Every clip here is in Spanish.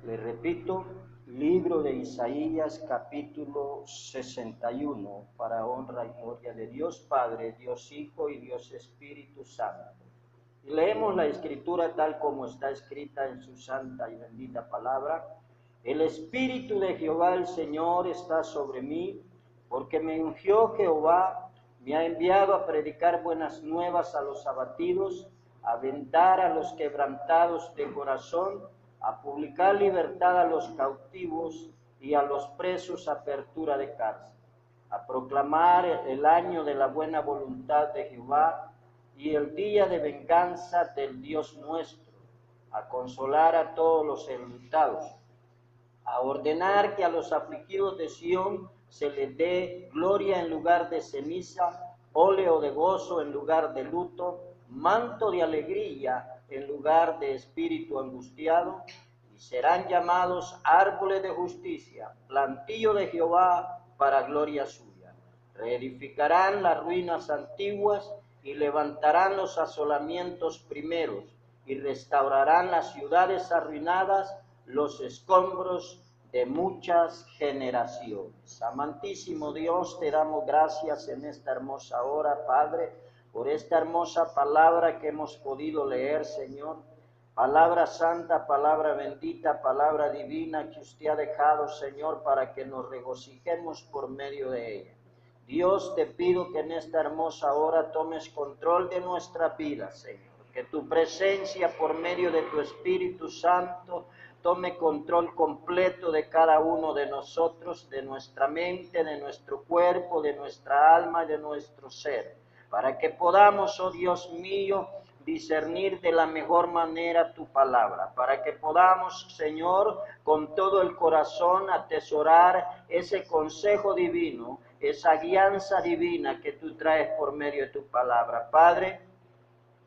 Le repito, libro de Isaías, capítulo 61, para honra y gloria de Dios Padre, Dios Hijo y Dios Espíritu Santo. Y leemos la Escritura tal como está escrita en su santa y bendita palabra. El Espíritu de Jehová el Señor está sobre mí, porque me ungió Jehová, me ha enviado a predicar buenas nuevas a los abatidos, a vendar a los quebrantados de corazón, a publicar libertad a los cautivos y a los presos apertura de cárcel, a proclamar el año de la buena voluntad de Jehová y el día de venganza del Dios nuestro, a consolar a todos los enlutados, a ordenar que a los afligidos de Sión se les dé gloria en lugar de ceniza, óleo de gozo en lugar de luto, manto de alegría en lugar de espíritu angustiado, y serán llamados árboles de justicia, plantío de Jehová para gloria suya. Reedificarán las ruinas antiguas y levantarán los asolamientos primeros, y restaurarán las ciudades arruinadas, los escombros de muchas generaciones. Amantísimo Dios, te damos gracias en esta hermosa hora, Padre, por esta hermosa palabra que hemos podido leer, Señor. Palabra santa, palabra bendita, palabra divina que usted ha dejado, Señor, para que nos regocijemos por medio de ella. Dios, te pido que en esta hermosa hora tomes control de nuestra vida, Señor. Que tu presencia por medio de tu Espíritu Santo tome control completo de cada uno de nosotros, de nuestra mente, de nuestro cuerpo, de nuestra alma y de nuestro ser, para que podamos, oh Dios mío, discernir de la mejor manera tu palabra, para que podamos, Señor, con todo el corazón atesorar ese consejo divino, esa guianza divina que tú traes por medio de tu palabra. Padre,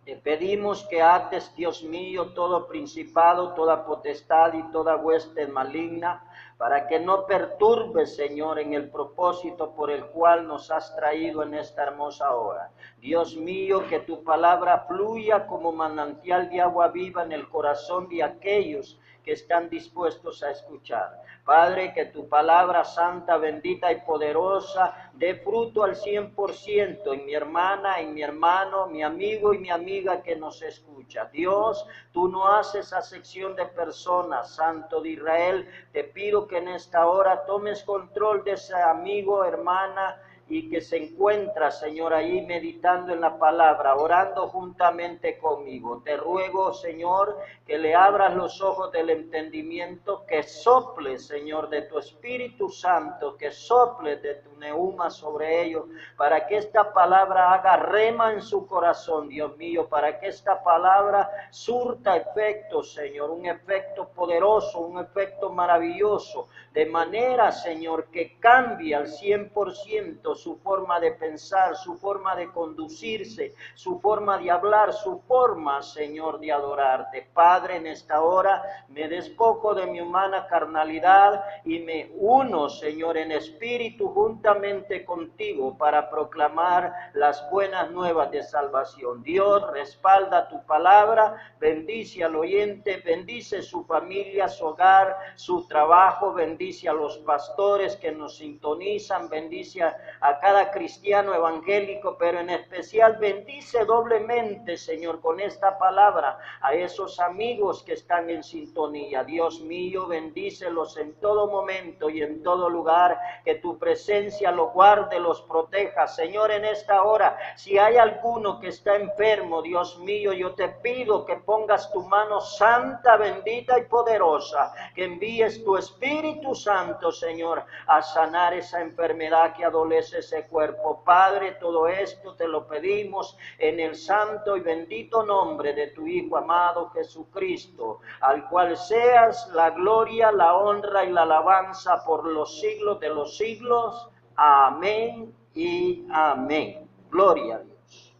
te pedimos que ates, Dios mío, todo principado, toda potestad y toda hueste maligna, para que no perturbes, Señor, en el propósito por el cual nos has traído en esta hermosa hora. Dios mío, que tu palabra fluya como manantial de agua viva en el corazón de aquellos que están dispuestos a escuchar. Padre, que tu palabra santa, bendita y poderosa dé fruto al 100% en mi hermana, en mi hermano, mi amigo y mi amiga que nos escucha. Dios, tú no haces acepción de personas, Santo de Israel. Te pido que en esta hora tomes control de ese amigo, hermana, y que se encuentra, Señor, ahí meditando en la palabra, orando juntamente conmigo. Te ruego, Señor, que le abras los ojos del entendimiento, que sople, Señor, de tu Espíritu Santo, que sople de tu neuma sobre ellos, para que esta palabra haga rema en su corazón, Dios mío, para que esta palabra surta efecto, Señor, un efecto poderoso, un efecto maravilloso, de manera, Señor, que cambie al 100% su forma de pensar, su forma de conducirse, su forma de hablar, su forma, Señor, de adorarte. Padre, en esta hora me despojo de mi humana carnalidad y me uno, Señor, en espíritu juntamente contigo para proclamar las buenas nuevas de salvación. Dios, respalda tu palabra, bendice al oyente, bendice su familia, su hogar, su trabajo, bendice a los pastores que nos sintonizan, bendice a cada cristiano evangélico, pero en especial bendice doblemente, Señor, con esta palabra a esos amigos que están en sintonía. Dios mío, bendícelos en todo momento y en todo lugar, que tu presencia los guarde, los proteja. Señor, en esta hora, si hay alguno que está enfermo, Dios mío, yo te pido que pongas tu mano santa, bendita y poderosa, que envíes tu Espíritu Santo, Señor, a sanar esa enfermedad que adolece ese cuerpo. Padre, todo esto te lo pedimos en el santo y bendito nombre de tu Hijo amado Jesucristo, al cual seas la gloria, la honra y la alabanza por los siglos de los siglos. Amén y amén. Gloria a Dios.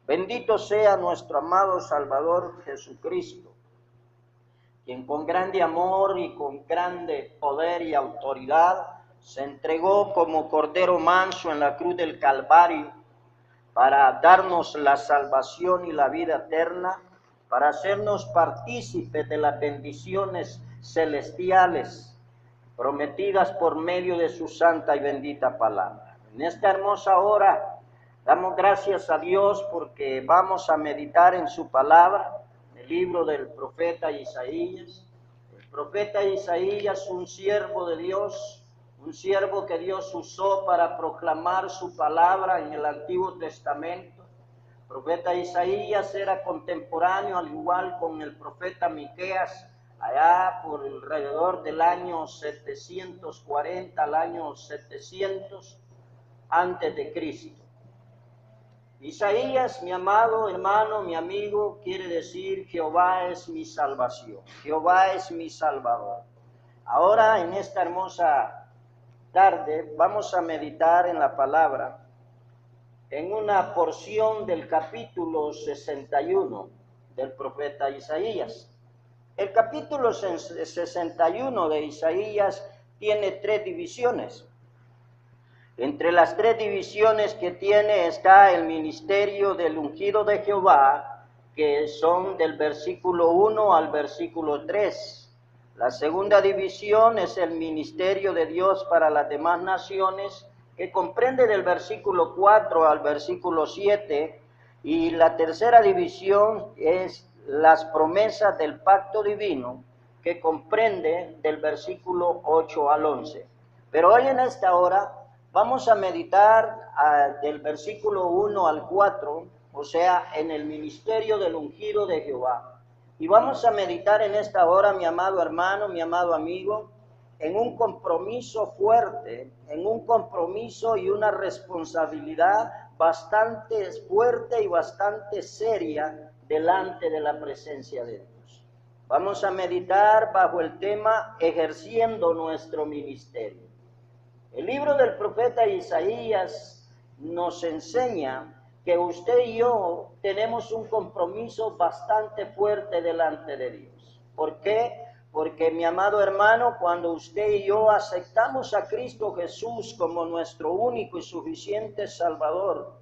Bendito sea nuestro amado Salvador Jesucristo, quien con grande amor y con grande poder y autoridad se entregó como cordero manso en la cruz del Calvario para darnos la salvación y la vida eterna, para hacernos partícipes de las bendiciones celestiales prometidas por medio de su santa y bendita palabra. En esta hermosa hora damos gracias a Dios porque vamos a meditar en su palabra, en el libro del profeta Isaías. El profeta Isaías, un siervo de Dios, un siervo que Dios usó para proclamar su palabra en el Antiguo Testamento. El profeta Isaías era contemporáneo, al igual con el profeta Miqueas, allá por alrededor del año 740 al año 700 antes de Cristo. Isaías, mi amado hermano, mi amigo, quiere decir Jehová es mi salvación, Jehová es mi salvador. Ahora, en esta hermosa tarde, vamos a meditar en la palabra, en una porción del capítulo 61 del profeta Isaías. El capítulo 61 de Isaías tiene 3 divisiones. Entre las 3 divisiones que tiene está el ministerio del ungido de Jehová, que son del versículo 1 al versículo 3. La segunda división es el ministerio de Dios para las demás naciones, que comprende del versículo 4 al versículo 7. Y la tercera división es las promesas del pacto divino, que comprende del versículo 8 al 11. Pero hoy en esta hora vamos a meditar del versículo 1 al 4, o sea, en el ministerio del ungido de Jehová. Y vamos a meditar en esta hora, mi amado hermano, mi amado amigo, en un compromiso fuerte, en un compromiso y una responsabilidad bastante fuerte y bastante seria delante de la presencia de Dios. Vamos a meditar bajo el tema ejerciendo nuestro ministerio. El libro del profeta Isaías nos enseña que usted y yo tenemos un compromiso bastante fuerte delante de Dios. ¿Por qué? Porque, mi amado hermano, cuando usted y yo aceptamos a Cristo Jesús como nuestro único y suficiente Salvador,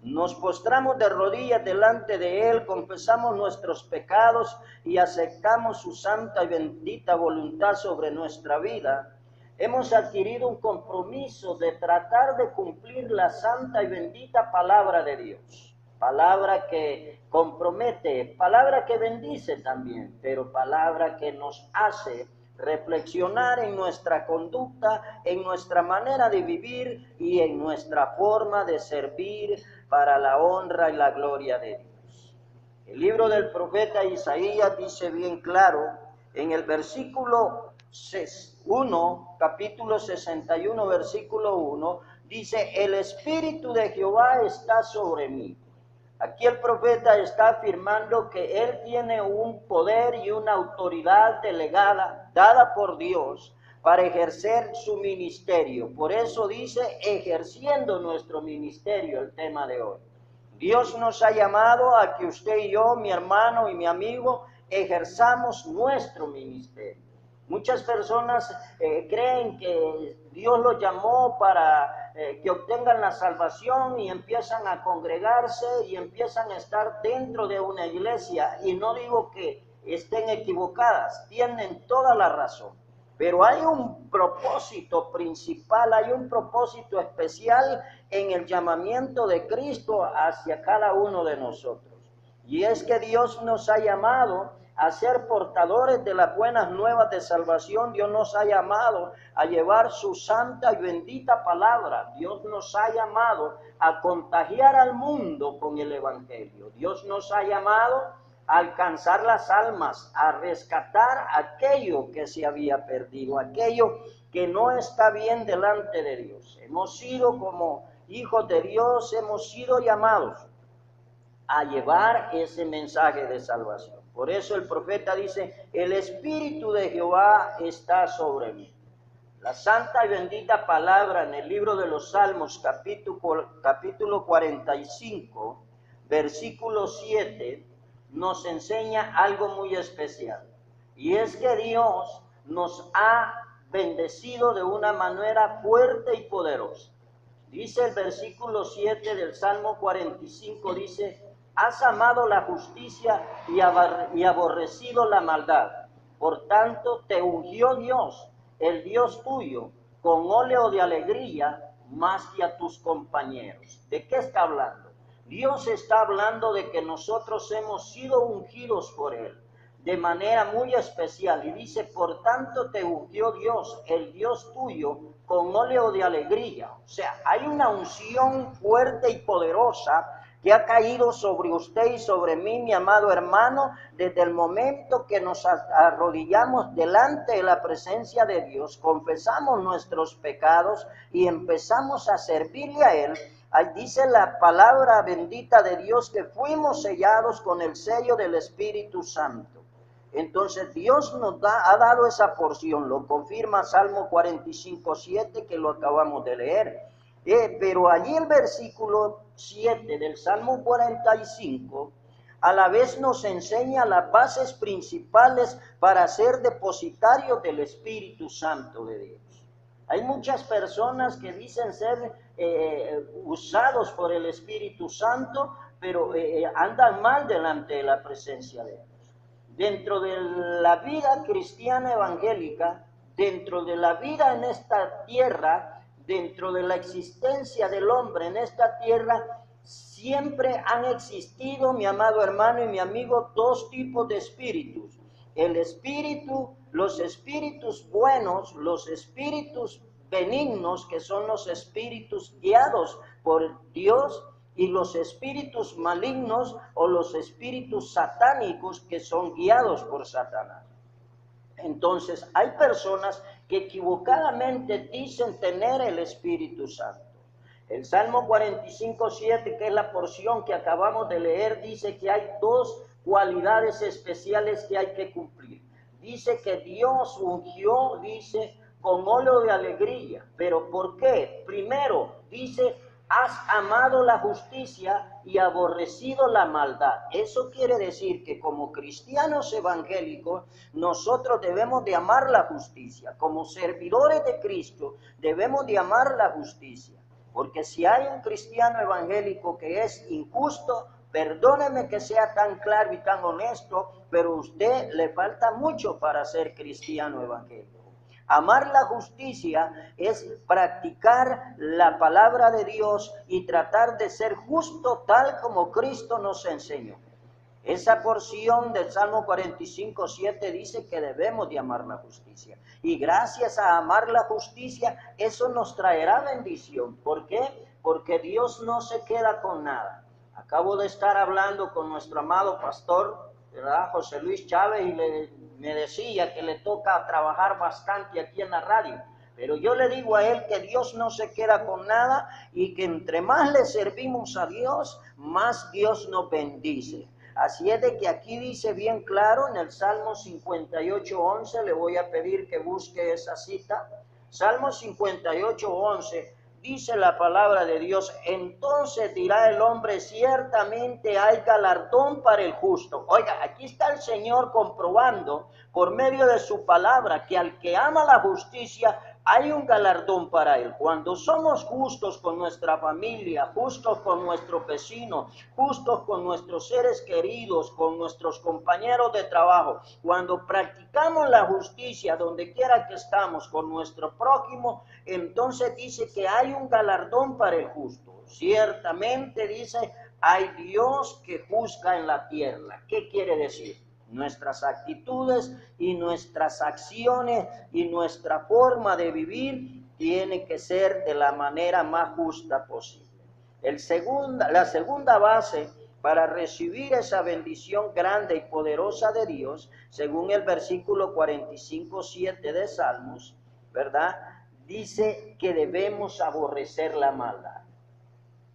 nos postramos de rodillas delante de Él, confesamos nuestros pecados y aceptamos su santa y bendita voluntad sobre nuestra vida, hemos adquirido un compromiso de tratar de cumplir la santa y bendita palabra de Dios. Palabra que compromete, palabra que bendice también, pero palabra que nos hace reflexionar en nuestra conducta, en nuestra manera de vivir y en nuestra forma de servir para la honra y la gloria de Dios. El libro del profeta Isaías dice bien claro en el versículo 1, capítulo 61, versículo 1, dice: el Espíritu de Jehová está sobre mí. Aquí el profeta está afirmando que él tiene un poder y una autoridad delegada, dada por Dios, para ejercer su ministerio. Por eso dice, ejerciendo nuestro ministerio, el tema de hoy. Dios nos ha llamado a que usted y yo, mi hermano y mi amigo, ejerzamos nuestro ministerio. Muchas personas creen que Dios los llamó para que obtengan la salvación y empiezan a congregarse y empiezan a estar dentro de una iglesia. Y no digo que estén equivocadas, tienen toda la razón. Pero hay un propósito principal, hay un propósito especial en el llamamiento de Cristo hacia cada uno de nosotros. Y es que Dios nos ha llamado a ser portadores de las buenas nuevas de salvación. Dios nos ha llamado a llevar su santa y bendita palabra. Dios nos ha llamado a contagiar al mundo con el evangelio. Dios nos ha llamado a alcanzar las almas, a rescatar aquello que se había perdido, aquello que no está bien delante de Dios. Hemos sido como hijos de Dios, hemos sido llamados a llevar ese mensaje de salvación. Por eso el profeta dice, el Espíritu de Jehová está sobre mí. La santa y bendita palabra en el libro de los Salmos, capítulo 45, versículo 7, nos enseña algo muy especial. Y es que Dios nos ha bendecido de una manera fuerte y poderosa. Dice el versículo 7 del Salmo 45, dice, has amado la justicia y aborrecido la maldad. Por tanto, te ungió Dios, el Dios tuyo, con óleo de alegría, más que a tus compañeros. ¿De qué está hablando? Dios está hablando de que nosotros hemos sido ungidos por Él de manera muy especial, y dice, por tanto te ungió Dios, el Dios tuyo, con óleo de alegría. O sea, hay una unción fuerte y poderosa que ha caído sobre usted y sobre mí, mi amado hermano, desde el momento que nos arrodillamos delante de la presencia de Dios, confesamos nuestros pecados y empezamos a servirle a Él. Ahí dice la palabra bendita de Dios que fuimos sellados con el sello del Espíritu Santo. Entonces Dios nos ha dado esa porción, lo confirma Salmo 45:7 que lo acabamos de leer. Pero allí el versículo 7 del Salmo 45 a la vez nos enseña las bases principales para ser depositarios del Espíritu Santo de Dios. Hay muchas personas que dicen ser usados por el Espíritu Santo, pero andan mal delante de la presencia de Dios. Dentro de la vida cristiana evangélica, dentro de la vida en esta tierra, dentro de la existencia del hombre en esta tierra, siempre han existido, mi amado hermano y mi amigo, dos tipos de espíritus. El espíritu, los espíritus buenos, los espíritus benignos, que son los espíritus guiados por Dios, y los espíritus malignos o los espíritus satánicos que son guiados por Satanás. Entonces, hay personas que equivocadamente dicen tener el Espíritu Santo. El Salmo 45:7, que es la porción que acabamos de leer, dice que hay dos cualidades especiales que hay que cumplir. Dice que Dios ungió, dice, con óleo de alegría. ¿Pero por qué? Primero, dice, has amado la justicia y aborrecido la maldad. Eso quiere decir que como cristianos evangélicos, nosotros debemos de amar la justicia. Como servidores de Cristo, debemos de amar la justicia. Porque si hay un cristiano evangélico que es injusto, perdóneme que sea tan claro y tan honesto, pero a usted le falta mucho para ser cristiano evangélico. Amar la justicia es practicar la palabra de Dios y tratar de ser justo tal como Cristo nos enseñó. Esa porción del Salmo 45:7 dice que debemos de amar la justicia. Y gracias a amar la justicia, eso nos traerá bendición. ¿Por qué? Porque Dios no se queda con nada. Acabo de estar hablando con nuestro amado pastor, ¿verdad? José Luis Chávez, y me decía que le toca trabajar bastante aquí en la radio. Pero yo le digo a él que Dios no se queda con nada y que entre más le servimos a Dios, más Dios nos bendice. Así es de que aquí dice bien claro en el Salmo 58:11, le voy a pedir que busque esa cita. Salmo 58:11, dice la palabra de Dios, entonces dirá el hombre, ciertamente hay galardón para el justo. Oiga, aquí está el Señor comprobando por medio de su palabra que al que ama la justicia, hay un galardón para él. Cuando somos justos con nuestra familia, justos con nuestro vecino, justos con nuestros seres queridos, con nuestros compañeros de trabajo, cuando practicamos la justicia donde quiera que estamos con nuestro prójimo, entonces dice que hay un galardón para el justo. Ciertamente dice, hay Dios que juzga en la tierra. ¿Qué quiere decir? Nuestras actitudes y nuestras acciones y nuestra forma de vivir tiene que ser de la manera más justa posible. La segunda base para recibir esa bendición grande y poderosa de Dios, según el versículo 45:7 de Salmos, ¿verdad? Dice que debemos aborrecer la maldad.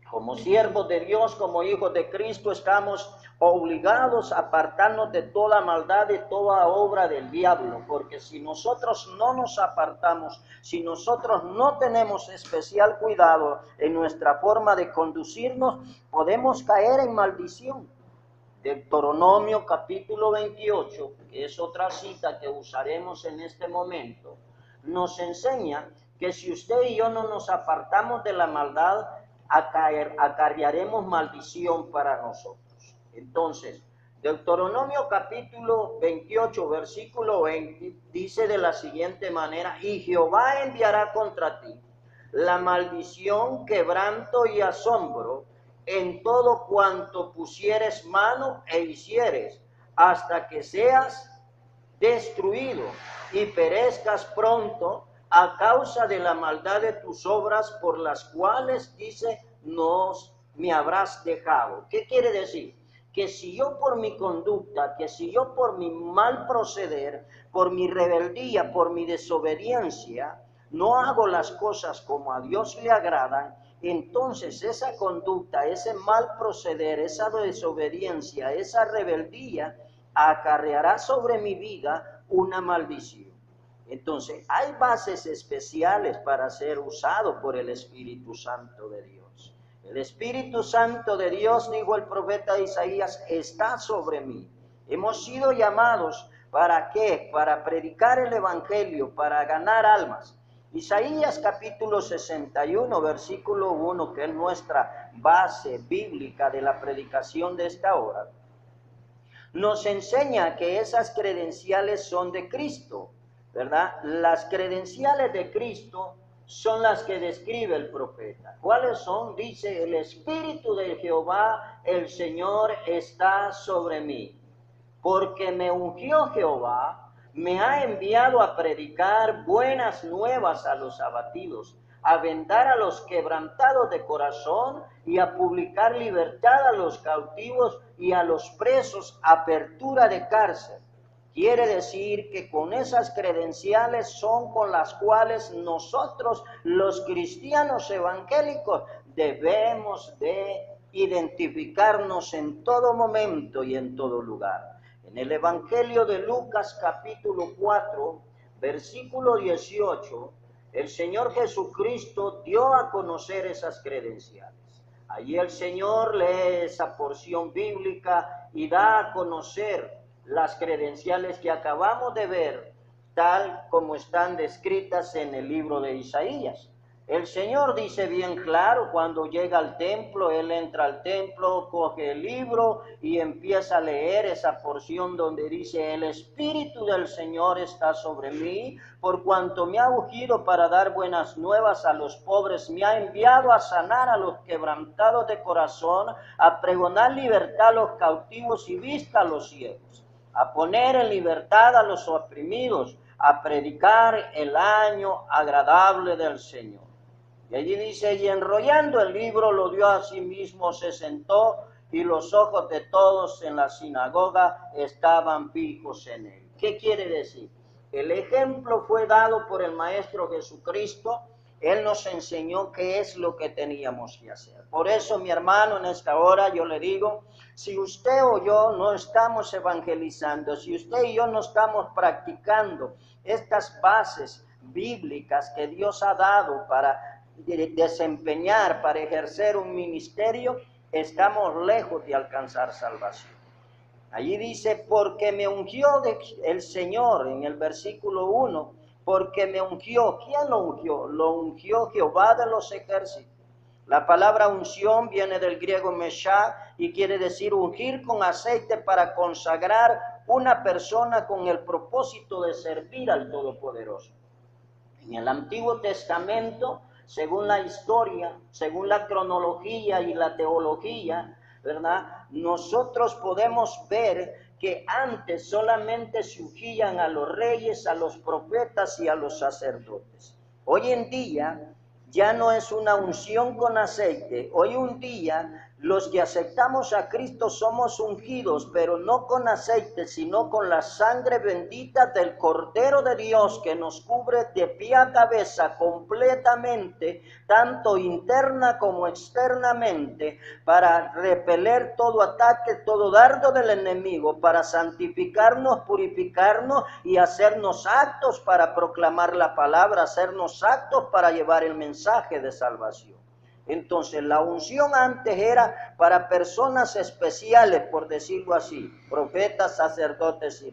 Como siervos de Dios, como hijos de Cristo, estamos obligados a apartarnos de toda maldad, de toda obra del diablo, porque si nosotros no nos apartamos, si nosotros no tenemos especial cuidado en nuestra forma de conducirnos, podemos caer en maldición. Deuteronomio capítulo 28, que es otra cita que usaremos en este momento, nos enseña que si usted y yo no nos apartamos de la maldad, acarrearemos maldición para nosotros. Entonces, Deuteronomio capítulo 28, versículo 20, dice de la siguiente manera: y Jehová enviará contra ti la maldición, quebranto y asombro en todo cuanto pusieres mano e hicieres, hasta que seas destruido y perezcas pronto a causa de la maldad de tus obras, por las cuales, dice, me habrás dejado. ¿Qué quiere decir? Que si yo por mi conducta, que si yo por mi mal proceder, por mi rebeldía, por mi desobediencia, no hago las cosas como a Dios le agradan, entonces esa conducta, ese mal proceder, esa desobediencia, esa rebeldía, acarreará sobre mi vida una maldición. Entonces, hay bases especiales para ser usado por el Espíritu Santo de Dios. El Espíritu Santo de Dios, dijo el profeta Isaías, está sobre mí. Hemos sido llamados, ¿para qué? Para predicar el Evangelio, para ganar almas. Isaías capítulo 61, versículo 1, que es nuestra base bíblica de la predicación de esta hora, nos enseña que esas credenciales son de Cristo, ¿verdad? Las credenciales de Cristo son las que describe el profeta. ¿Cuáles son? Dice: el Espíritu de Jehová, el Señor, está sobre mí, porque me ungió Jehová, me ha enviado a predicar buenas nuevas a los abatidos, a vendar a los quebrantados de corazón y a publicar libertad a los cautivos y a los presos, apertura de cárcel. Quiere decir que con esas credenciales son con las cuales nosotros, los cristianos evangélicos, debemos de identificarnos en todo momento y en todo lugar. En el Evangelio de Lucas capítulo 4, versículo 18, el Señor Jesucristo dio a conocer esas credenciales. Allí el Señor lee esa porción bíblica y da a conocer las credenciales que acabamos de ver, tal como están descritas en el libro de Isaías. El Señor dice bien claro, cuando llega al templo, Él entra al templo, coge el libro y empieza a leer esa porción donde dice: el Espíritu del Señor está sobre mí, por cuanto me ha ungido para dar buenas nuevas a los pobres, me ha enviado a sanar a los quebrantados de corazón, a pregonar libertad a los cautivos y vista a los ciegos, a poner en libertad a los oprimidos, a predicar el año agradable del Señor. Y allí dice: y enrollando el libro lo dio a sí mismo, se sentó, y los ojos de todos en la sinagoga estaban fijos en él. ¿Qué quiere decir? El ejemplo fue dado por el Maestro Jesucristo. Él nos enseñó qué es lo que teníamos que hacer. Por eso, mi hermano, en esta hora yo le digo: si usted o yo no estamos evangelizando, si usted y yo no estamos practicando estas bases bíblicas que Dios ha dado para desempeñar, para ejercer un ministerio, estamos lejos de alcanzar salvación. Allí dice: porque me ungió el Señor, en el versículo 1, porque me ungió. ¿Quién lo ungió? Lo ungió Jehová de los ejércitos. La palabra unción viene del griego meshá y quiere decir ungir con aceite, para consagrar una persona con el propósito de servir al Todopoderoso. En el Antiguo Testamento, según la historia, según la cronología y la teología, ¿verdad?, nosotros podemos ver que antes solamente se ungían a los reyes, a los profetas y a los sacerdotes. Hoy en día ya no es una unción con aceite. Hoy en día los que aceptamos a Cristo somos ungidos, pero no con aceite, sino con la sangre bendita del Cordero de Dios, que nos cubre de pie a cabeza completamente, tanto interna como externamente, para repeler todo ataque, todo dardo del enemigo, para santificarnos, purificarnos y hacernos aptos para proclamar la palabra, hacernos aptos para llevar el mensaje de salvación. Entonces, la unción antes era para personas especiales, por decirlo así, profetas, sacerdotes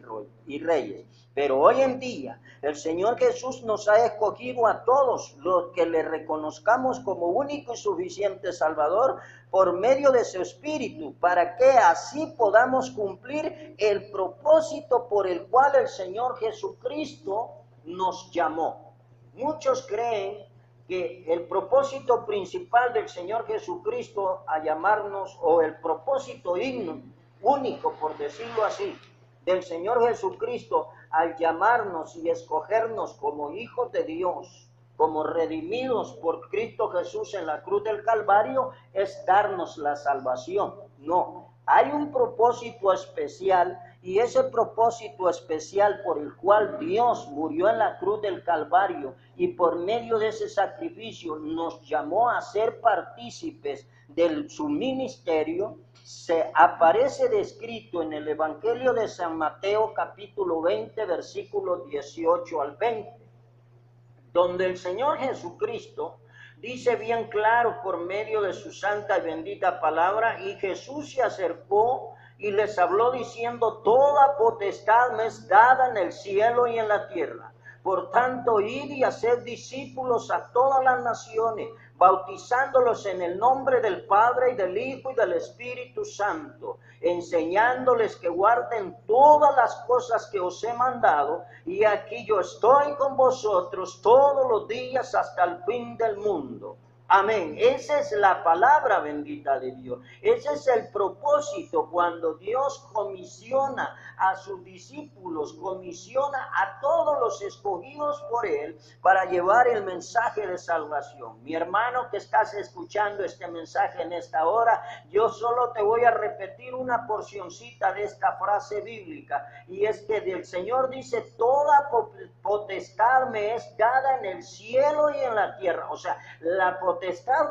y reyes. Pero hoy en día, el Señor Jesús nos ha escogido a todos los que le reconozcamos como único y suficiente Salvador por medio de su Espíritu, para que así podamos cumplir el propósito por el cual el Señor Jesucristo nos llamó. Muchos creen que el propósito principal del Señor Jesucristo a llamarnos, o el propósito único, por decirlo así, del Señor Jesucristo al llamarnos y escogernos como hijos de Dios, como redimidos por Cristo Jesús en la cruz del Calvario, es darnos la salvación. No, hay un propósito especial, y ese propósito especial por el cual Dios murió en la cruz del Calvario y por medio de ese sacrificio nos llamó a ser partícipes de su ministerio, se aparece descrito en el Evangelio de San Mateo capítulo 20, versículos 18 al 20, donde el Señor Jesucristo dice bien claro por medio de su santa y bendita palabra: y Jesús se acercó y les habló diciendo: toda potestad me es dada en el cielo y en la tierra. Por tanto, id y haced discípulos a todas las naciones, bautizándolos en el nombre del Padre y del Hijo y del Espíritu Santo, enseñándoles que guarden todas las cosas que os he mandado, y aquí yo estoy con vosotros todos los días hasta el fin del mundo. Amén. Esa es la palabra bendita de Dios. Ese es el propósito cuando Dios comisiona a sus discípulos, comisiona a todos los escogidos por Él para llevar el mensaje de salvación. Mi hermano que estás escuchando este mensaje en esta hora, yo solo te voy a repetir una porcioncita de esta frase bíblica, y es que el Señor dice: toda potestad me es dada en el cielo y en la tierra. O sea, la potestad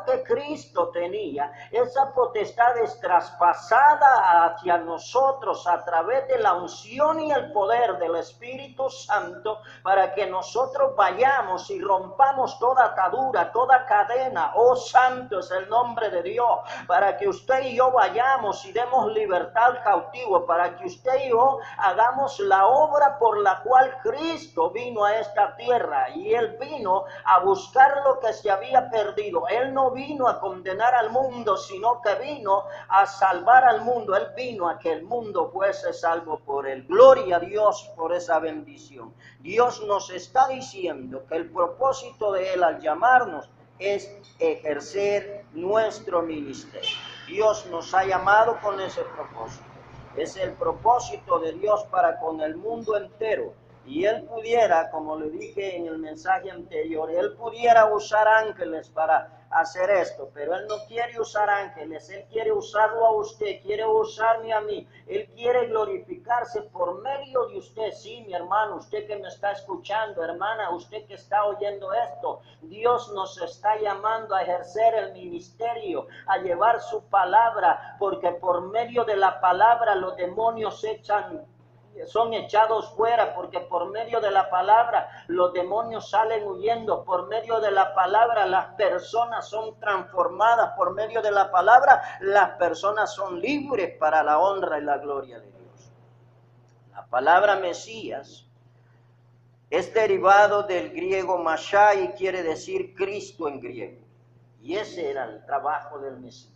que Cristo tenía, esa potestad es traspasada hacia nosotros a través de la unción y el poder del Espíritu Santo, para que nosotros vayamos y rompamos toda atadura, toda cadena. Oh, santo es el nombre de Dios, para que usted y yo vayamos y demos libertad al cautivo, para que usted y yo hagamos la obra por la cual Cristo vino a esta tierra, y Él vino a buscar lo que se había perdido. Él no vino a condenar al mundo, sino que vino a salvar al mundo. Él vino a que el mundo fuese salvo por Él. Gloria a Dios por esa bendición. Dios nos está diciendo que el propósito de Él al llamarnos es ejercer nuestro ministerio. Dios nos ha llamado con ese propósito. Es el propósito de Dios para con el mundo entero. Y Él pudiera, como le dije en el mensaje anterior, Él pudiera usar ángeles para hacer esto, pero Él no quiere usar ángeles. Él quiere usarlo a usted, quiere usarme a mí. Él quiere glorificarse por medio de usted. Sí, mi hermano, usted que me está escuchando, hermana, usted que está oyendo esto, Dios nos está llamando a ejercer el ministerio, a llevar su palabra, porque por medio de la palabra los demonios son echados fuera, porque por medio de la palabra los demonios salen huyendo, por medio de la palabra las personas son transformadas, por medio de la palabra las personas son libres para la honra y la gloria de Dios. La palabra Mesías es derivado del griego Mashiach y quiere decir Cristo en griego, y ese era el trabajo del Mesías.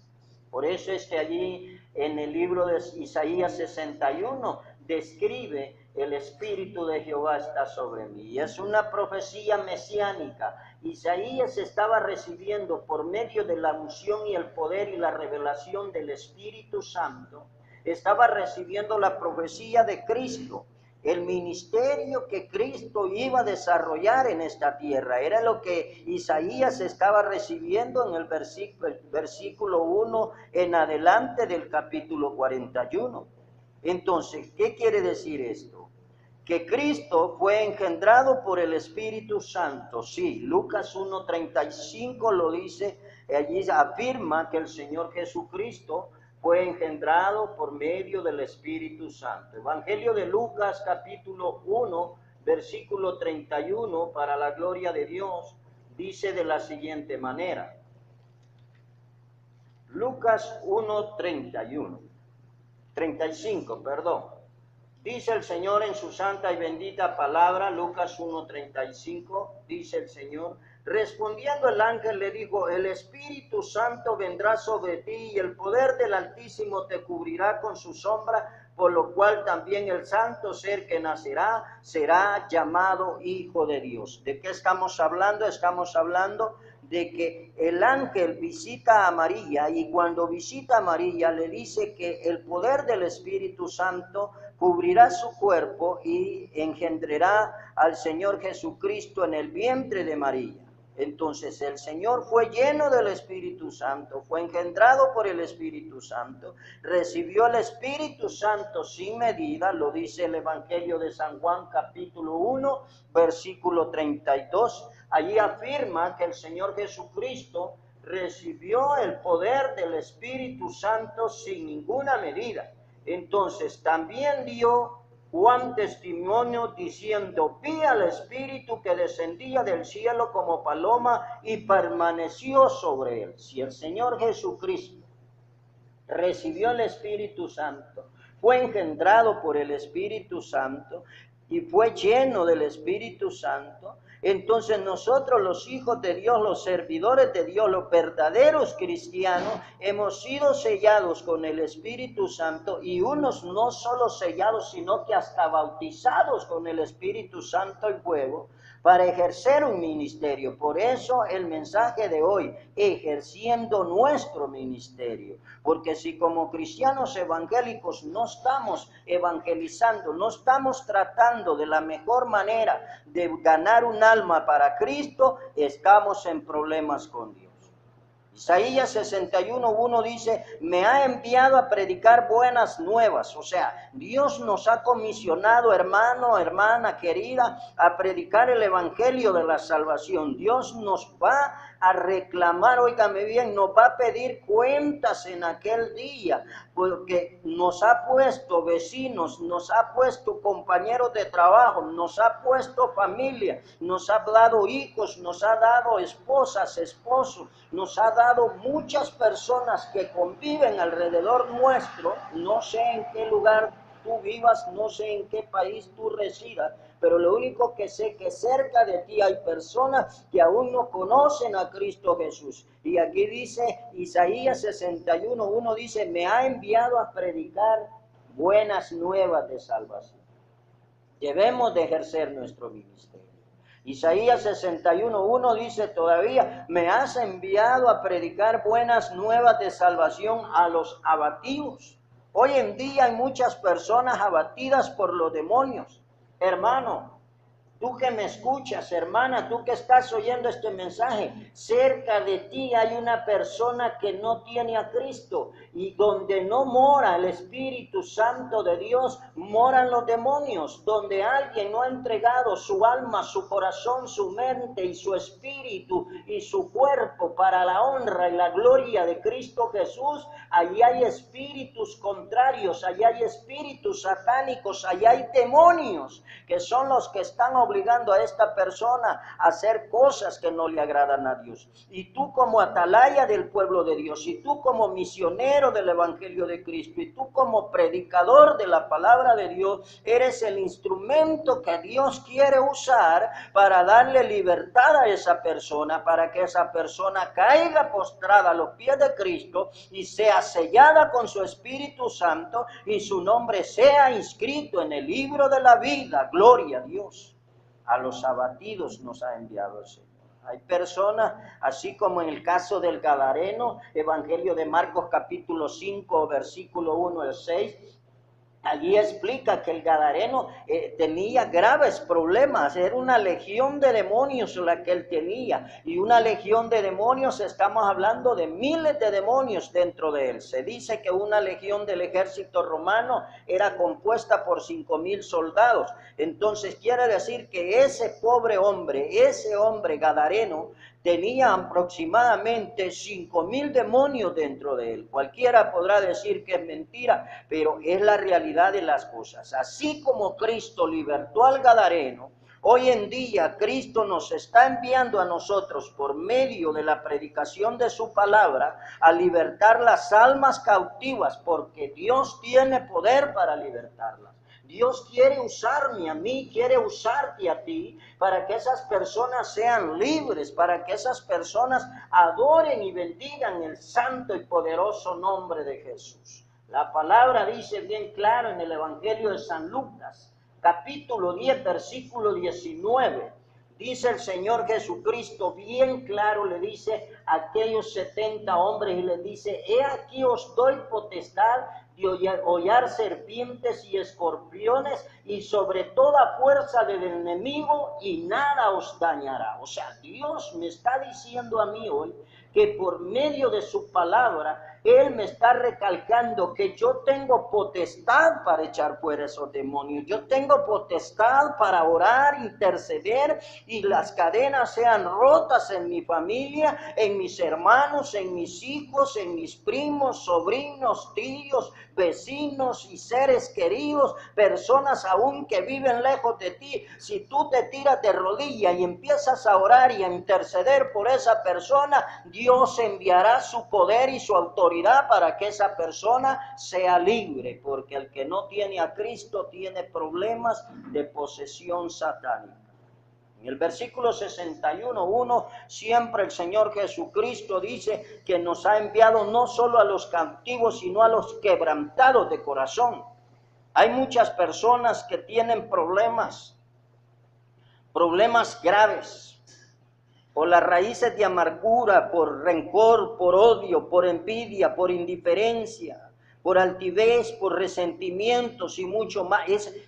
Por eso allí en el libro de Isaías 61 describe: el Espíritu de Jehová está sobre mí. Y es una profecía mesiánica. Isaías estaba recibiendo por medio de la unción y el poder y la revelación del Espíritu Santo, estaba recibiendo la profecía de Cristo, el ministerio que Cristo iba a desarrollar en esta tierra. Era lo que Isaías estaba recibiendo en el versículo 1 en adelante del capítulo 41. Entonces, ¿qué quiere decir esto? Que Cristo fue engendrado por el Espíritu Santo. Sí, Lucas 1:35 lo dice, allí afirma que el Señor Jesucristo fue engendrado por medio del Espíritu Santo. Evangelio de Lucas capítulo 1, versículo 31, para la gloria de Dios, dice de la siguiente manera: Lucas 35, perdón. Dice el Señor en su santa y bendita palabra, Lucas 1:35, dice el Señor, respondiendo el ángel le dijo, el Espíritu Santo vendrá sobre ti y el poder del Altísimo te cubrirá con su sombra, por lo cual también el santo ser que nacerá será llamado Hijo de Dios. ¿De qué estamos hablando? Estamos hablando de que el ángel visita a María y cuando visita a María le dice que el poder del Espíritu Santo cubrirá su cuerpo y engendrará al Señor Jesucristo en el vientre de María. Entonces el Señor fue lleno del Espíritu Santo, fue engendrado por el Espíritu Santo, recibió el Espíritu Santo sin medida, lo dice el Evangelio de San Juan capítulo 1, versículo 32. Allí afirma que el Señor Jesucristo recibió el poder del Espíritu Santo sin ninguna medida. Entonces también dio Juan testimonio diciendo, vi al Espíritu que descendía del cielo como paloma y permaneció sobre él. Si el Señor Jesucristo recibió el Espíritu Santo, fue engendrado por el Espíritu Santo y fue lleno del Espíritu Santo, entonces nosotros los hijos de Dios, los servidores de Dios, los verdaderos cristianos, hemos sido sellados con el Espíritu Santo y unos no solo sellados, sino que hasta bautizados con el Espíritu Santo y fuego para ejercer un ministerio. Por eso el mensaje de hoy, ejerciendo nuestro ministerio. Porque si como cristianos evangélicos no estamos evangelizando, no estamos tratando de la mejor manera de ganar un alma para Cristo, estamos en problemas con Dios. Isaías 61:1 dice, me ha enviado a predicar buenas nuevas. O sea, Dios nos ha comisionado, hermano, hermana querida, a predicar el evangelio de la salvación. Dios nos va a reclamar, óigame bien, nos va a pedir cuentas en aquel día, porque nos ha puesto vecinos, nos ha puesto compañeros de trabajo, nos ha puesto familia, nos ha dado hijos, nos ha dado esposas, esposos, nos ha dado muchas personas que conviven alrededor nuestro. No sé en qué lugar tú vivas, no sé en qué país tú residas, pero lo único que sé que cerca de ti hay personas que aún no conocen a Cristo Jesús. Y aquí dice Isaías 61:1 dice, me ha enviado a predicar buenas nuevas de salvación. Debemos de ejercer nuestro ministerio. Isaías 61:1 dice todavía, me has enviado a predicar buenas nuevas de salvación a los abatidos. Hoy en día hay muchas personas abatidas por los demonios. Hermano, tú que me escuchas, hermana, tú que estás oyendo este mensaje, cerca de ti hay una persona que no tiene a Cristo y donde no mora el Espíritu Santo de Dios, moran los demonios. Donde alguien no ha entregado su alma, su corazón, su mente y su espíritu y su cuerpo para la honra y la gloria de Cristo Jesús, allí hay espíritus contrarios, allí hay espíritus satánicos, allí hay demonios que son los que están obligando a esta persona a hacer cosas que no le agradan a Dios. Y tú como atalaya del pueblo de Dios, y tú como misionero del Evangelio de Cristo, y tú como predicador de la palabra de Dios, eres el instrumento que Dios quiere usar para darle libertad a esa persona, para que esa persona caiga postrada a los pies de Cristo y sea sellada con su Espíritu Santo y su nombre sea inscrito en el libro de la vida. Gloria a Dios. A los abatidos nos ha enviado el Señor. Hay personas, así como en el caso del Gadareno, Evangelio de Marcos capítulo 5, versículo 1 al 6, allí explica que el Gadareno tenía graves problemas, era una legión de demonios la que él tenía, y una legión de demonios, estamos hablando de miles de demonios dentro de él. Se dice que una legión del ejército romano era compuesta por 5,000 soldados, entonces quiere decir que ese pobre hombre, ese hombre Gadareno, tenía aproximadamente 5,000 demonios dentro de él. Cualquiera podrá decir que es mentira, pero es la realidad de las cosas. Así como Cristo libertó al Gadareno, Hoy en día Cristo nos está enviando a nosotros por medio de la predicación de su palabra a libertar las almas cautivas, porque Dios tiene poder para libertarlas. Dios quiere usarme a mí, quiere usarte a ti, para que esas personas sean libres, para que esas personas adoren y bendigan el santo y poderoso nombre de Jesús. La palabra dice bien claro en el Evangelio de San Lucas, capítulo 10, versículo 19. Dice el Señor Jesucristo, bien claro, le dice a aquellos 70 hombres y les dice: he aquí os doy potestad de hollar serpientes y escorpiones y sobre toda fuerza del enemigo, y nada os dañará. O sea, Dios me está diciendo a mí hoy que por medio de su palabra Él me está recalcando que yo tengo potestad para echar fuera esos demonios. Yo tengo potestad para orar, interceder, y las cadenas sean rotas en mi familia, en mis hermanos, en mis hijos, en mis primos, sobrinos, tíos, vecinos y seres queridos, personas aún que viven lejos de ti. Si tú te tiras de rodillas y empiezas a orar y a interceder por esa persona, Dios enviará su poder y su autoridad para que esa persona sea libre, porque el que no tiene a Cristo tiene problemas de posesión satánica. En el versículo 61:1, siempre el Señor Jesucristo dice que nos ha enviado no solo a los cautivos, sino a los quebrantados de corazón. Hay muchas personas que tienen problemas graves, por las raíces de amargura, por rencor, por odio, por envidia, por indiferencia, por altivez, por resentimientos y mucho más.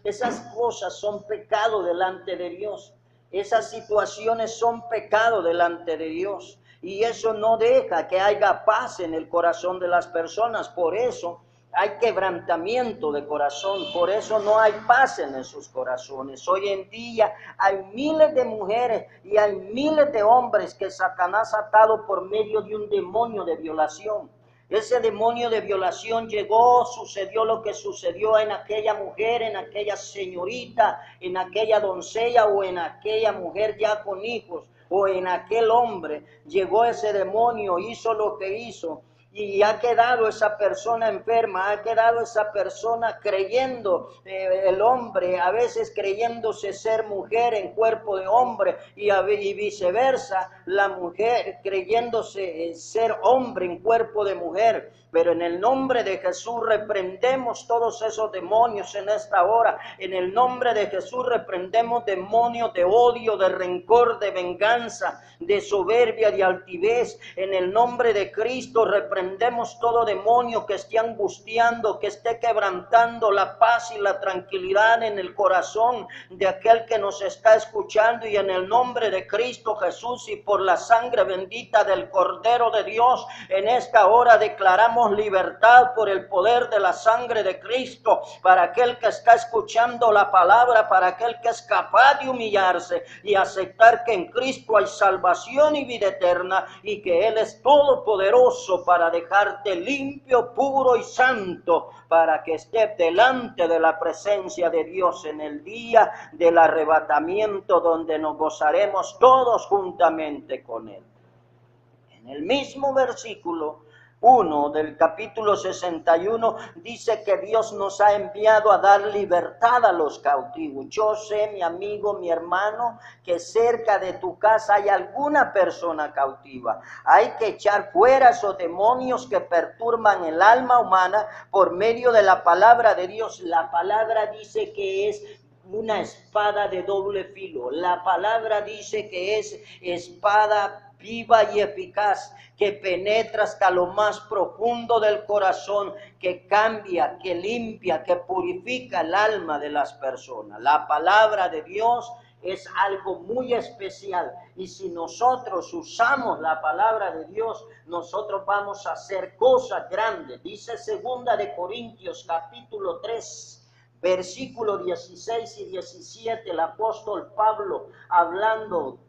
Esas cosas son pecado delante de Dios. Esas situaciones son pecado delante de Dios. Y eso no deja que haya paz en el corazón de las personas. Por eso hay quebrantamiento de corazón, por eso no hay paz en esos corazones. Hoy en día hay miles de mujeres y hay miles de hombres que Satanás ha atado por medio de un demonio de violación. Ese demonio de violación llegó, sucedió lo que sucedió en aquella mujer, en aquella señorita, en aquella doncella o en aquella mujer ya con hijos, o en aquel hombre. Llegó ese demonio, hizo lo que hizo. Y ha quedado esa persona enferma, ha quedado esa persona creyendo, el hombre a veces creyéndose ser mujer en cuerpo de hombre, y viceversa, la mujer creyéndose ser hombre en cuerpo de mujer. Pero en el nombre de Jesús reprendemos todos esos demonios en esta hora. En el nombre de Jesús reprendemos demonios de odio, de rencor, de venganza, de soberbia, de altivez. En el nombre de Cristo reprendemos todo demonio que esté angustiando, que esté quebrantando la paz y la tranquilidad en el corazón de aquel que nos está escuchando. Y en el nombre de Cristo Jesús y por la sangre bendita del Cordero de Dios, en esta hora declaramos libertad por el poder de la sangre de Cristo para aquel que está escuchando la palabra, para aquel que es capaz de humillarse y aceptar que en Cristo hay salvación y vida eterna, y que Él es todopoderoso para dejarte limpio, puro y santo, para que estés delante de la presencia de Dios en el día del arrebatamiento, donde nos gozaremos todos juntamente con Él. En el mismo versículo 1 del capítulo 61 dice que Dios nos ha enviado a dar libertad a los cautivos. Yo sé, mi amigo, mi hermano, que cerca de tu casa hay alguna persona cautiva. Hay que echar fuera esos demonios que perturban el alma humana por medio de la palabra de Dios. La palabra dice que es una espada de doble filo. La palabra dice que es espada viva y eficaz, que penetra hasta lo más profundo del corazón, que cambia, que limpia, que purifica el alma de las personas. La palabra de Dios es algo muy especial, y si nosotros usamos la palabra de Dios, nosotros vamos a hacer cosas grandes. Dice 2 de Corintios capítulo 3, versículo 16 y 17, el apóstol Pablo, hablando,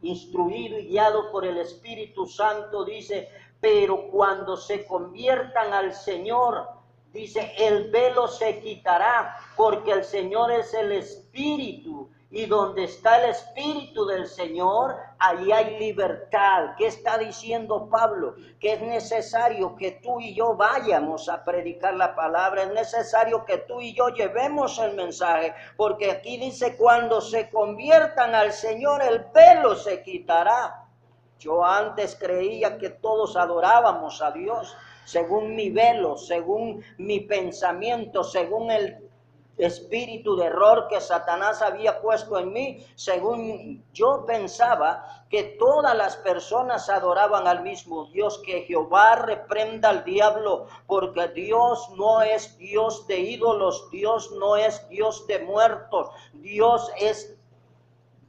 instruido y guiado por el Espíritu Santo, dice: pero cuando se conviertan al Señor, dice, el velo se quitará, porque el Señor es el Espíritu, Y donde está el Espíritu del Señor, allí hay libertad. ¿Qué está diciendo Pablo? Que es necesario que tú y yo vayamos a predicar la palabra. Es necesario que tú y yo llevemos el mensaje. Porque aquí dice, cuando se conviertan al Señor, el velo se quitará. Yo antes creía que todos adorábamos a Dios según mi velo, según mi pensamiento, según el espíritu de error que Satanás había puesto en mí, según yo pensaba que todas las personas adoraban al mismo Dios. Que Jehová reprenda al diablo, porque Dios no es Dios de ídolos, Dios no es Dios de muertos, Dios es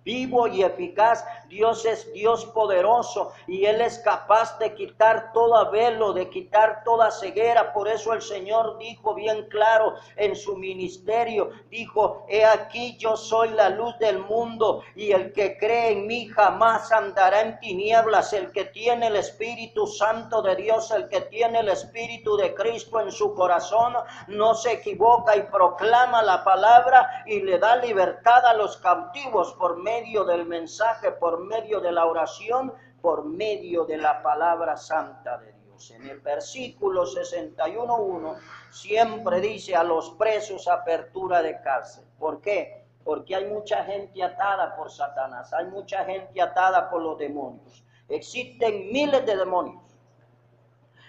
vivo y eficaz. Dios es Dios poderoso y Él es capaz de quitar todo velo, de quitar toda ceguera. Por eso el Señor dijo bien claro en su ministerio, dijo, he aquí yo soy la luz del mundo, y el que cree en mí jamás andará en tinieblas. El que tiene el Espíritu Santo de Dios, el que tiene el Espíritu de Cristo en su corazón, no se equivoca y proclama la palabra y le da libertad a los cautivos por medio del mensaje, por medio de la oración, por medio de la palabra santa de Dios. En el versículo 61:1 siempre dice a los presos apertura de cárcel. ¿Por qué? Porque hay mucha gente atada por Satanás, hay mucha gente atada por los demonios. Existen miles de demonios.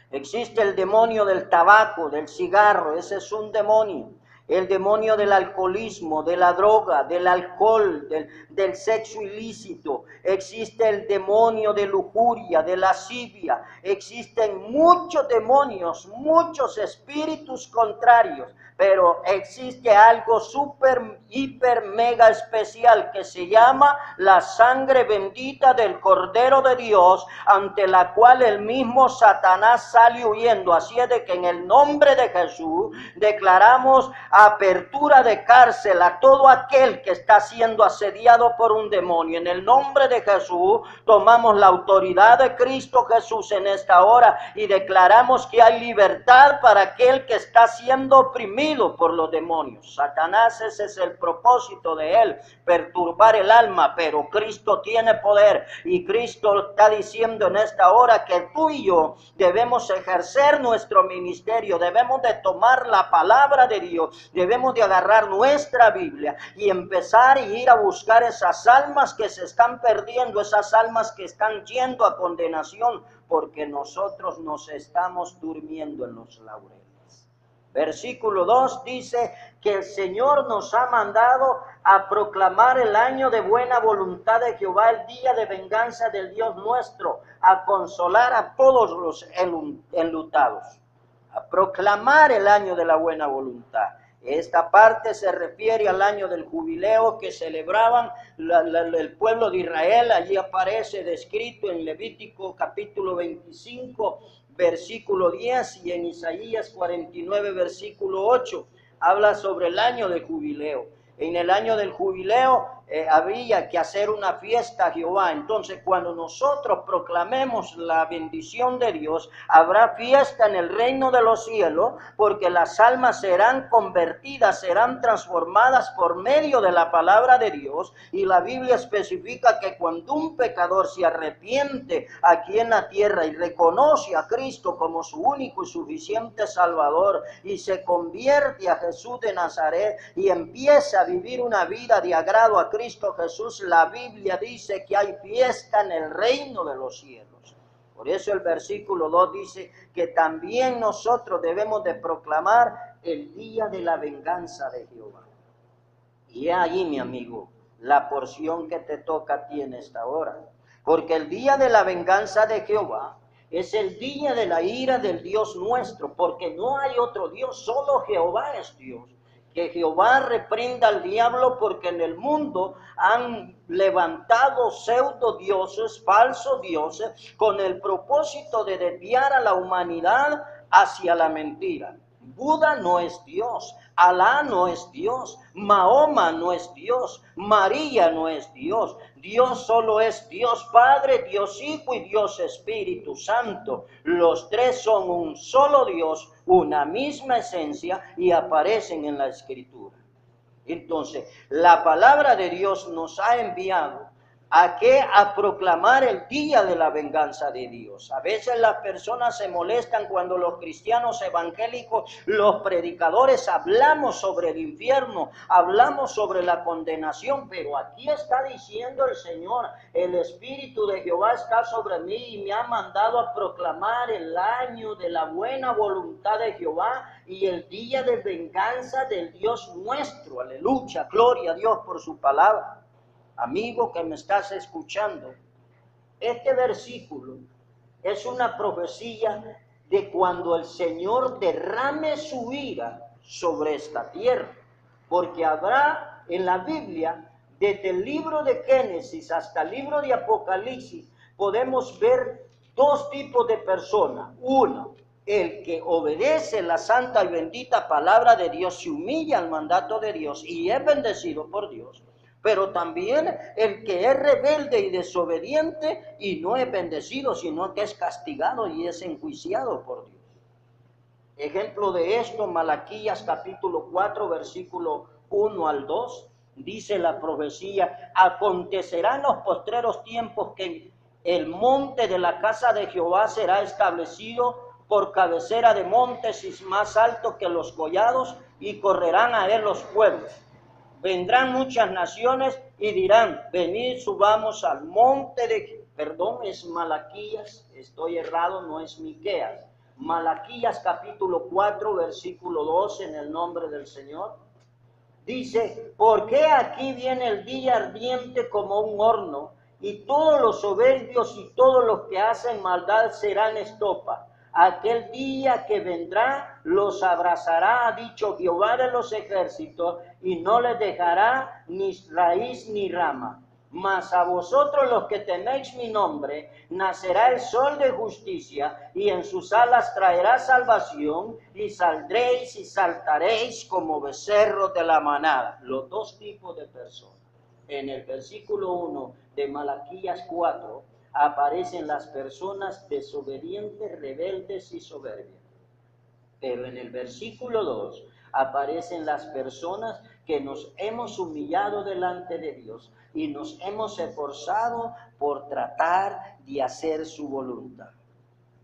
Existe el demonio del tabaco, del cigarro, ese es un demonio. El demonio del alcoholismo, de la droga, del alcohol, del sexo ilícito. Existe el demonio de lujuria, de lascivia. Existen muchos demonios, muchos espíritus contrarios. Pero existe algo súper, hiper, mega especial que se llama la sangre bendita del Cordero de Dios, ante la cual el mismo Satanás sale huyendo. Así es de que en el nombre de Jesús declaramos apertura de cárcel a todo aquel que está siendo asediado por un demonio. En el nombre de Jesús tomamos la autoridad de Cristo Jesús en esta hora y declaramos que hay libertad para aquel que está siendo oprimido por los demonios. Satanás, ese es el propósito de él, perturbar el alma, pero Cristo tiene poder y Cristo está diciendo en esta hora que tú y yo debemos ejercer nuestro ministerio, debemos de tomar la palabra de Dios, debemos de agarrar nuestra Biblia y empezar a ir a buscar esas almas que se están perdiendo, esas almas que están yendo a condenación, porque nosotros nos estamos durmiendo en los laureles. Versículo 2 dice que el Señor nos ha mandado a proclamar el año de buena voluntad de Jehová, el día de venganza del Dios nuestro, a consolar a todos los enlutados, a proclamar el año de la buena voluntad. Esta parte se refiere al año del jubileo que celebraban el pueblo de Israel. Allí aparece descrito en Levítico capítulo 25, versículo 10, y en Isaías 49, versículo 8, habla sobre el año del jubileo. En el año del jubileo había que hacer una fiesta a Jehová. Entonces, cuando nosotros proclamemos la bendición de Dios, habrá fiesta en el reino de los cielos, porque las almas serán convertidas, serán transformadas por medio de la palabra de Dios. Y la Biblia especifica que cuando un pecador se arrepiente aquí en la tierra y reconoce a Cristo como su único y suficiente Salvador y se convierte a Jesús de Nazaret y empieza a vivir una vida de agrado a Cristo Jesús, la Biblia dice que hay fiesta en el reino de los cielos. Por eso el versículo 2 dice que también nosotros debemos de proclamar el día de la venganza de Jehová. Y ahí, mi amigo, la porción que te toca a ti en esta hora. Porque el día de la venganza de Jehová es el día de la ira del Dios nuestro, porque no hay otro Dios, solo Jehová es Dios. Que Jehová reprenda al diablo, porque en el mundo han levantado pseudo dioses, falsos dioses, con el propósito de desviar a la humanidad hacia la mentira. Buda no es Dios, Alá no es Dios, Mahoma no es Dios, María no es Dios. Dios solo es Dios Padre, Dios Hijo y Dios Espíritu Santo. Los tres son un solo Dios, una misma esencia y aparecen en la Escritura. Entonces, la palabra de Dios nos ha enviado ¿a qué? A proclamar el día de la venganza de Dios. A veces las personas se molestan cuando los cristianos evangélicos, los predicadores, hablamos sobre el infierno, hablamos sobre la condenación, pero aquí está diciendo el Señor, el Espíritu de Jehová está sobre mí y me ha mandado a proclamar el año de la buena voluntad de Jehová y el día de venganza del Dios nuestro. Aleluya, gloria a Dios por su palabra. Amigo que me estás escuchando, este versículo es una profecía de cuando el Señor derrame su ira sobre esta tierra, porque habrá en la Biblia, desde el libro de Génesis hasta el libro de Apocalipsis, podemos ver dos tipos de personas. Uno, el que obedece la santa y bendita palabra de Dios, se humilla al mandato de Dios y es bendecido por Dios. Pero también el que es rebelde y desobediente y no es bendecido, sino que es castigado y es enjuiciado por Dios. Ejemplo de esto, Malaquías capítulo 4, versículo 1 al 2, dice la profecía: acontecerá en los postreros tiempos que el monte de la casa de Jehová será establecido por cabecera de montes y más alto que los collados, y correrán a él los pueblos. Vendrán muchas naciones y dirán: venid, subamos al monte de... Perdón, es Malaquías, estoy errado, no es Miqueas. Malaquías capítulo 4, versículo 2, en el nombre del Señor. Dice: porque aquí viene el día ardiente como un horno, y todos los soberbios y todos los que hacen maldad serán estopa. Aquel día que vendrá los abrazará, ha dicho Jehová de los ejércitos, y no les dejará ni raíz ni rama. Mas a vosotros los que teméis mi nombre, nacerá el sol de justicia, y en sus alas traerá salvación, y saldréis y saltaréis como becerros de la manada. Los dos tipos de personas. En el versículo 1 de Malaquías 4, aparecen las personas desobedientes, rebeldes y soberbias. Pero en el versículo 2 aparecen las personas que nos hemos humillado delante de Dios y nos hemos esforzado por tratar de hacer su voluntad.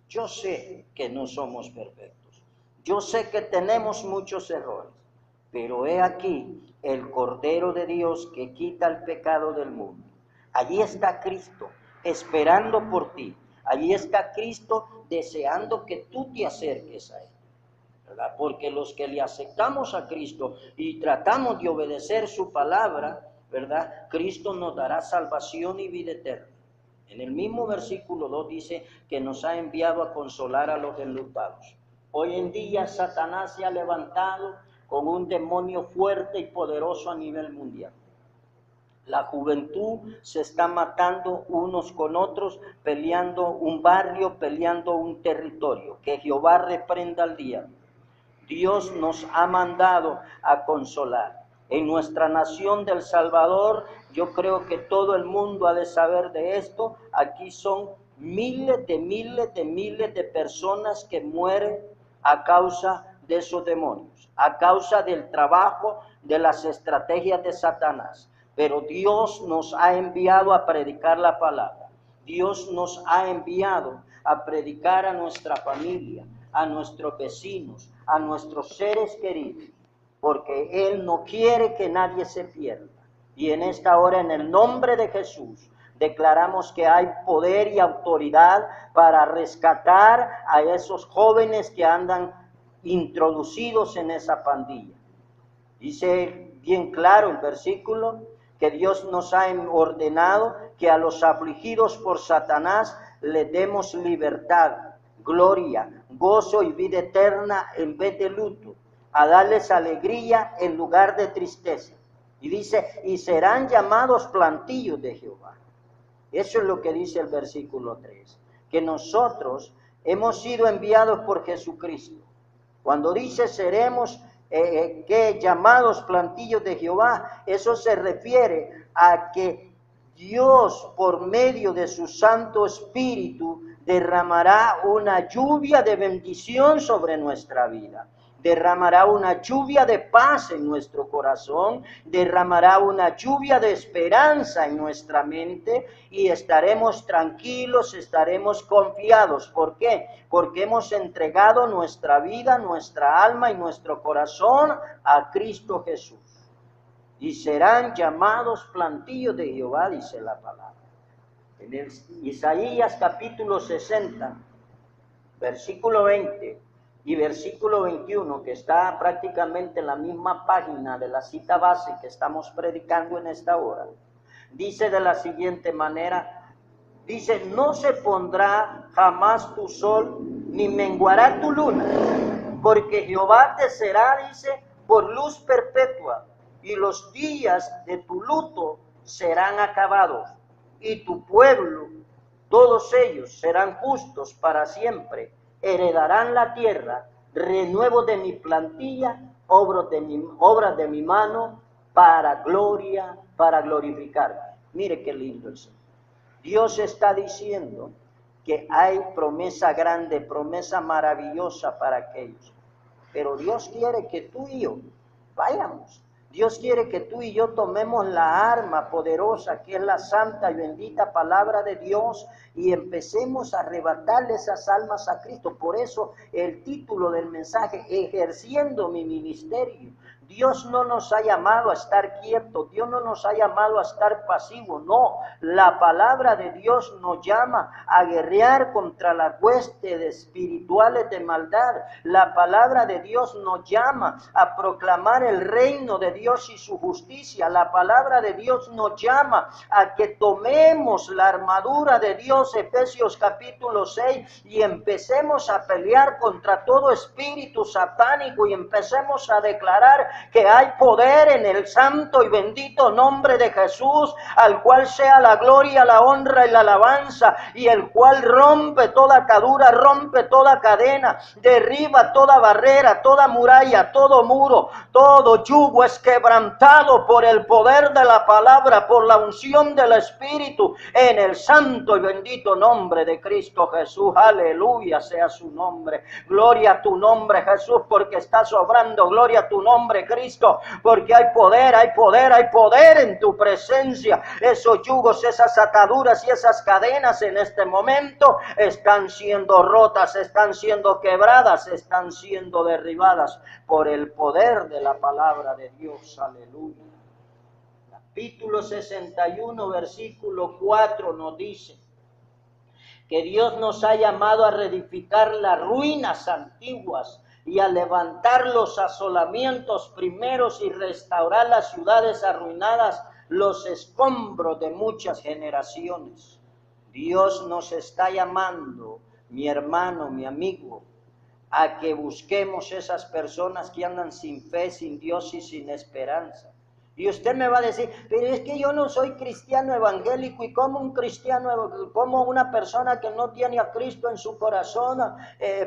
Yo sé que no somos perfectos. Yo sé que tenemos muchos errores. Pero he aquí el Cordero de Dios que quita el pecado del mundo. Allí está Cristo, esperando por ti. Allí está Cristo deseando que tú te acerques a Él, ¿verdad? Porque los que le aceptamos a Cristo y tratamos de obedecer su palabra, ¿verdad? Cristo nos dará salvación y vida eterna. En el mismo versículo 2 dice que nos ha enviado a consolar a los enlutados. Hoy en día Satanás se ha levantado con un demonio fuerte y poderoso a nivel mundial. La juventud se está matando unos con otros, peleando un barrio, peleando un territorio. Que Jehová reprenda al diablo. Dios nos ha mandado a consolar. En nuestra nación del Salvador, yo creo que todo el mundo ha de saber de esto. Aquí son miles de personas que mueren a causa de esos demonios, a causa del trabajo, de las estrategias de Satanás. Pero Dios nos ha enviado a predicar la palabra. Dios nos ha enviado a predicar a nuestra familia, a nuestros vecinos, a nuestros seres queridos, porque Él no quiere que nadie se pierda. Y en esta hora, en el nombre de Jesús, declaramos que hay poder y autoridad para rescatar a esos jóvenes que andan introducidos en esa pandilla. Dice bien claro el versículo que Dios nos ha ordenado que a los afligidos por Satanás le demos libertad, gloria, gozo y vida eterna en vez de luto, a darles alegría en lugar de tristeza. Y dice: y serán llamados plantíos de Jehová. Eso es lo que dice el versículo 3, que nosotros hemos sido enviados por Jesucristo. Cuando dice seremos que llamados plantillos de Jehová, eso se refiere a que Dios, por medio de su Santo Espíritu, derramará una lluvia de bendición sobre nuestra vida. derramará una lluvia de paz en nuestro corazón, derramará una lluvia de esperanza en nuestra mente y estaremos tranquilos, estaremos confiados. ¿Por qué? Porque hemos entregado nuestra vida, nuestra alma y nuestro corazón a Cristo Jesús. Y serán llamados plantíos de Jehová, dice la palabra. En el Isaías capítulo 60, versículo 20 y versículo 21, que está prácticamente en la misma página de la cita base que estamos predicando en esta hora, dice de la siguiente manera, dice, no se pondrá jamás tu sol, ni menguará tu luna, porque Jehová te será, dice, por luz perpetua, y los días de tu luto serán acabados, y tu pueblo, todos ellos serán justos para siempre, heredarán la tierra, renuevo de mi plantilla, obras de mi mano, para gloria, para glorificar. Mire qué lindo el Señor. Dios está diciendo que hay promesa grande, promesa maravillosa para aquellos. Pero Dios quiere que tú y yo vayamos. Dios quiere que tú y yo tomemos la arma poderosa que es la santa y bendita palabra de Dios y empecemos a arrebatarle esas almas a Cristo. Por eso el título del mensaje, ejerciendo mi ministerio. Dios no nos ha llamado a estar quietos, Dios no nos ha llamado a estar pasivos, no. La palabra de Dios nos llama a guerrear contra las huestes espirituales de maldad. La palabra de Dios nos llama a proclamar el reino de Dios y su justicia. La palabra de Dios nos llama a que tomemos la armadura de Dios, Efesios capítulo 6, y empecemos a pelear contra todo espíritu satánico y empecemos a declarar que hay poder en el santo y bendito nombre de Jesús, al cual sea la gloria, la honra y la alabanza, y el cual rompe toda atadura, rompe toda cadena, derriba toda barrera, toda muralla, todo muro, todo yugo es quebrantado por el poder de la palabra, por la unción del Espíritu, en el santo y bendito nombre de Cristo Jesús. Aleluya sea su nombre. Gloria a tu nombre, Jesús, porque estás obrando. Gloria a tu nombre, Cristo, porque hay poder, hay poder, hay poder en tu presencia. Esos yugos, esas ataduras y esas cadenas en este momento están siendo rotas, están siendo quebradas, están siendo derribadas por el poder de la palabra de Dios. Aleluya. Capítulo 61, versículo 4 nos dice que Dios nos ha llamado a reedificar las ruinas antiguas y a levantar los asolamientos primeros y restaurar las ciudades arruinadas, los escombros de muchas generaciones. Dios nos está llamando, mi hermano, mi amigo, a que busquemos esas personas que andan sin fe, sin Dios y sin esperanza. Y usted me va a decir, pero es que yo no soy cristiano evangélico, y como un cristiano, como una persona que no tiene a Cristo en su corazón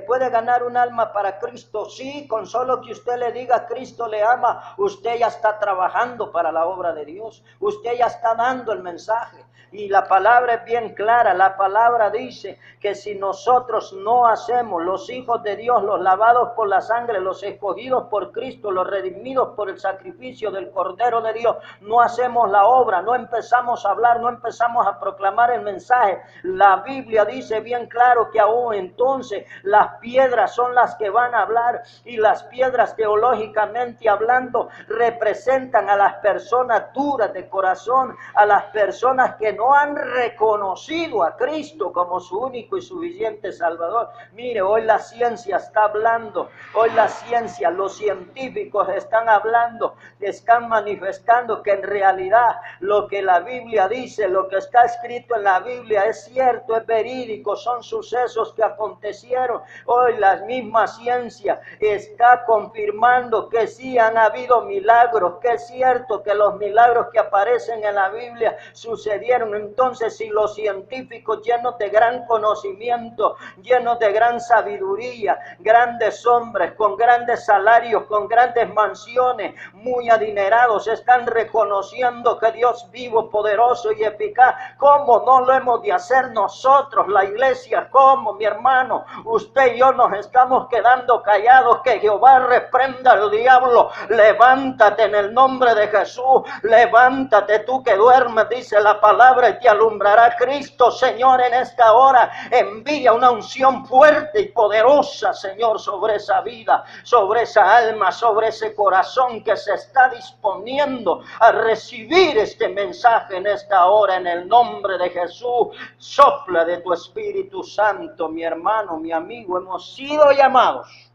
puede ganar un alma para Cristo. Sí, con solo que usted le diga Cristo le ama, usted ya está trabajando para la obra de Dios, usted ya está dando el mensaje. Y la palabra es bien clara, la palabra dice que si nosotros no hacemos, los hijos de Dios, los lavados por la sangre, los escogidos por Cristo, los redimidos por el sacrificio del Cordero de Dios, no hacemos la obra, no empezamos a hablar, no empezamos a proclamar el mensaje. La Biblia dice bien claro que aún entonces las piedras son las que van a hablar, y las piedras teológicamente hablando representan a las personas duras de corazón, a las personas que no han reconocido a Cristo como su único y suficiente Salvador. Mire, hoy la ciencia está hablando, hoy la ciencia, los científicos están hablando, están manifestando que en realidad lo que la Biblia dice, lo que está escrito en la Biblia es cierto, es verídico, son sucesos que acontecieron. Hoy la misma ciencia está confirmando que sí han habido milagros, que es cierto que los milagros que aparecen en la Biblia sucedieron. Entonces, si los científicos llenos de gran conocimiento, llenos de gran sabiduría, grandes hombres con grandes salarios, con grandes mansiones, muy adinerados, están reconociendo que Dios vivo, poderoso y eficaz. ¿Cómo no lo hemos de hacer nosotros, la iglesia? ¿Cómo, mi hermano? Usted y yo nos estamos quedando callados. Que Jehová reprenda al diablo. Levántate en el nombre de Jesús. Levántate tú que duermes, dice la palabra, y te alumbrará Cristo. Señor, en esta hora envía una unción fuerte y poderosa, Señor, sobre esa vida, sobre esa alma, sobre ese corazón que se está disponiendo a recibir este mensaje en esta hora, en el nombre de Jesús. Sopla de tu Espíritu Santo, mi hermano, mi amigo. Hemos sido llamados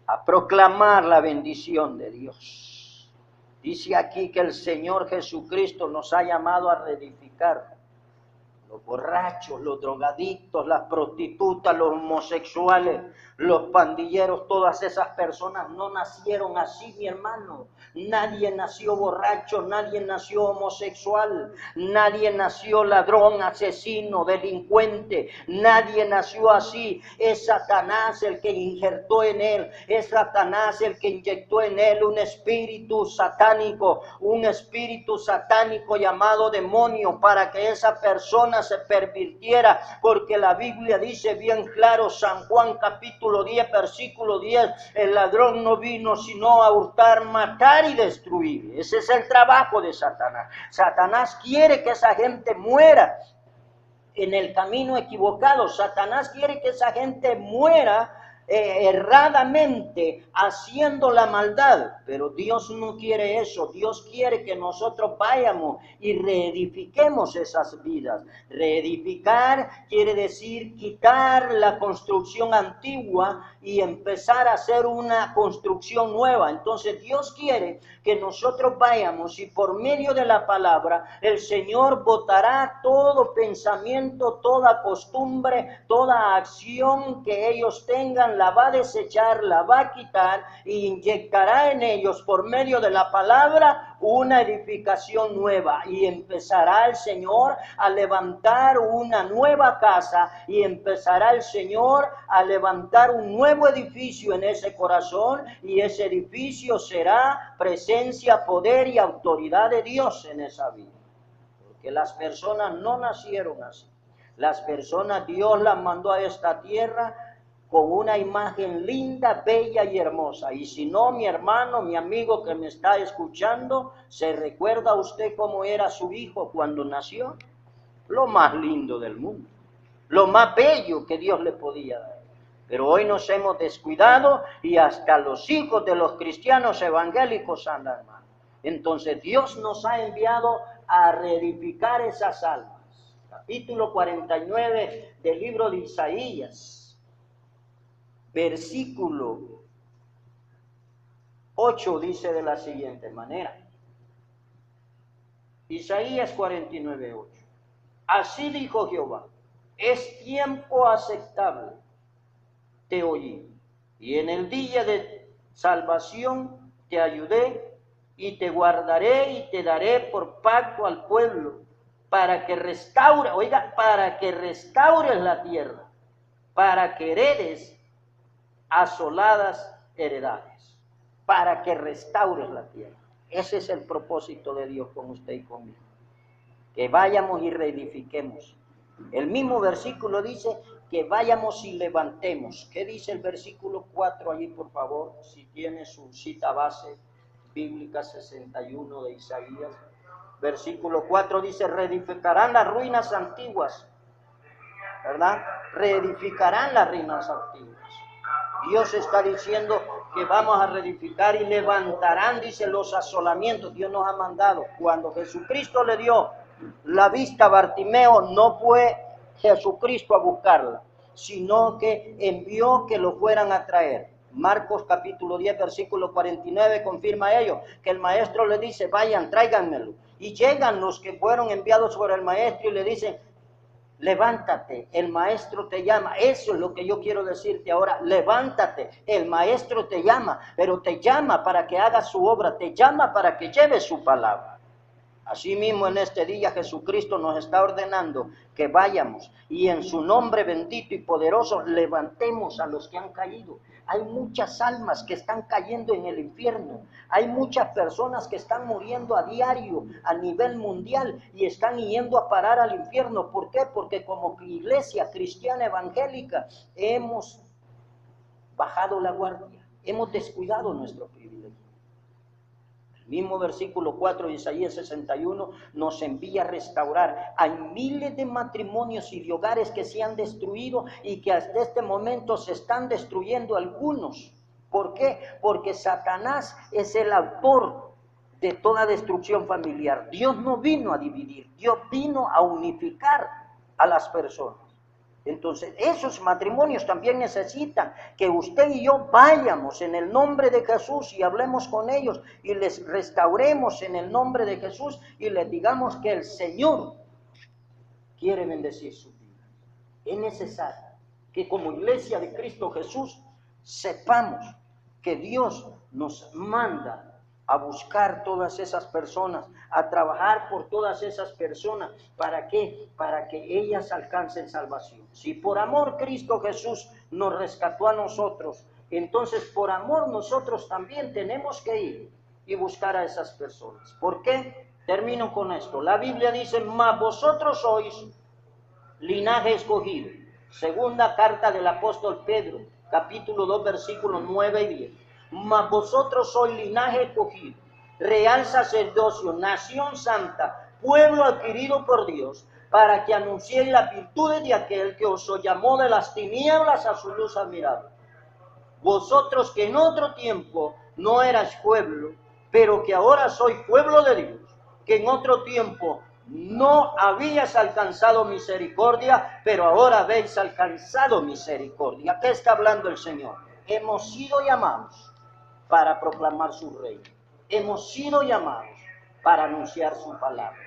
a proclamar la bendición de Dios. Dice aquí que el Señor Jesucristo nos ha llamado a reedificar. Los borrachos, los drogadictos, las prostitutas, los homosexuales, los pandilleros, todas esas personas no nacieron así, mi hermano. Nadie nació borracho, nadie nació homosexual, nadie nació ladrón, asesino, delincuente, nadie nació así. Es Satanás el que injertó en él, es Satanás el que inyectó en él un espíritu satánico llamado demonio, para que esa persona se pervirtiera, porque la Biblia dice bien claro, San Juan capítulo 10, versículo 10, el ladrón no vino sino a hurtar, matar y destruir. Ese es el trabajo de Satanás. Satanás quiere que esa gente muera en el camino equivocado. Satanás quiere que esa gente muera erradamente haciendo la maldad, pero Dios no quiere eso. Dios quiere que nosotros vayamos y reedifiquemos esas vidas. Reedificar quiere decir quitar la construcción antigua y empezar a hacer una construcción nueva. Entonces Dios quiere que nosotros vayamos y por medio de la palabra el Señor botará todo pensamiento, toda costumbre, toda acción que ellos tengan, la va a desechar, la va a quitar y inyectará en ellos por medio de la palabra una edificación nueva, y empezará el Señor a levantar una nueva casa, y empezará el Señor a levantar un nuevo edificio en ese corazón, y ese edificio será presencia, poder y autoridad de Dios en esa vida. Porque las personas no nacieron así. Las personas Dios las mandó a esta tierra con una imagen linda, bella y hermosa. Y si no, mi hermano, mi amigo que me está escuchando, ¿se recuerda usted cómo era su hijo cuando nació? Lo más lindo del mundo, lo más bello que Dios le podía dar. Pero hoy nos hemos descuidado y hasta los hijos de los cristianos evangélicos andan mal. Entonces Dios nos ha enviado a reedificar esas almas. Capítulo 49 del libro de Isaías. Versículo 8 dice de la siguiente manera. Isaías 49:8. Así dijo Jehová: es tiempo aceptable, te oí, y en el día de salvación te ayudé, y te guardaré y te daré por pacto al pueblo, para que restaures la tierra, para que heredes asoladas heredades, para que restaures la tierra. Ese es el propósito de Dios con usted y conmigo, que vayamos y reedifiquemos. El mismo versículo dice que vayamos y levantemos. ¿Qué dice el versículo 4 allí, por favor? Si tiene su cita base bíblica 61 de Isaías. Versículo 4 dice: reedificarán las ruinas antiguas, ¿verdad? Reedificarán las ruinas antiguas. Dios está diciendo que vamos a reedificar y levantarán, dice, los asolamientos. Dios nos ha mandado. Cuando Jesucristo le dio la vista a Bartimeo, no fue Jesucristo a buscarla, sino que envió que lo fueran a traer. Marcos capítulo 10, versículo 49 confirma ello, que el maestro le dice: vayan, tráiganmelo. Y llegan los que fueron enviados por el maestro y le dicen: levántate, el maestro te llama. Eso es lo que yo quiero decirte ahora. Levántate, el maestro te llama, pero te llama para que hagas su obra, te llama para que lleves su palabra. Asimismo, en este día Jesucristo nos está ordenando que vayamos y en su nombre bendito y poderoso levantemos a los que han caído. Hay muchas almas que están cayendo en el infierno. Hay muchas personas que están muriendo a diario a nivel mundial y están yendo a parar al infierno. ¿Por qué? Porque como iglesia cristiana evangélica hemos bajado la guardia, hemos descuidado nuestro privilegio. Mismo versículo 4 de Isaías 61 nos envía a restaurar. Hay miles de matrimonios y de hogares que se han destruido y que hasta este momento se están destruyendo algunos. ¿Por qué? Porque Satanás es el autor de toda destrucción familiar. Dios no vino a dividir, Dios vino a unificar a las personas. Entonces, esos matrimonios también necesitan que usted y yo vayamos en el nombre de Jesús y hablemos con ellos y les restauremos en el nombre de Jesús y les digamos que el Señor quiere bendecir su vida. Es necesario que como iglesia de Cristo Jesús sepamos que Dios nos manda a buscar todas esas personas, a trabajar por todas esas personas. ¿Para qué? Para que ellas alcancen salvación. Si por amor Cristo Jesús nos rescató a nosotros, entonces por amor nosotros también tenemos que ir y buscar a esas personas. ¿Por qué? Termino con esto. La Biblia dice, mas vosotros sois linaje escogido. Segunda carta del apóstol Pedro, capítulo 2, versículos 9 y 10. Mas vosotros sois linaje escogido, real sacerdocio, nación santa, pueblo adquirido por Dios, para que anunciéis las virtudes de aquel que os llamó de las tinieblas a su luz admirable. Vosotros que en otro tiempo no erais pueblo, pero que ahora sois pueblo de Dios, que en otro tiempo no habías alcanzado misericordia, pero ahora habéis alcanzado misericordia. ¿Qué está hablando el Señor? Hemos sido llamados para proclamar su reino. Hemos sido llamados para anunciar su palabra.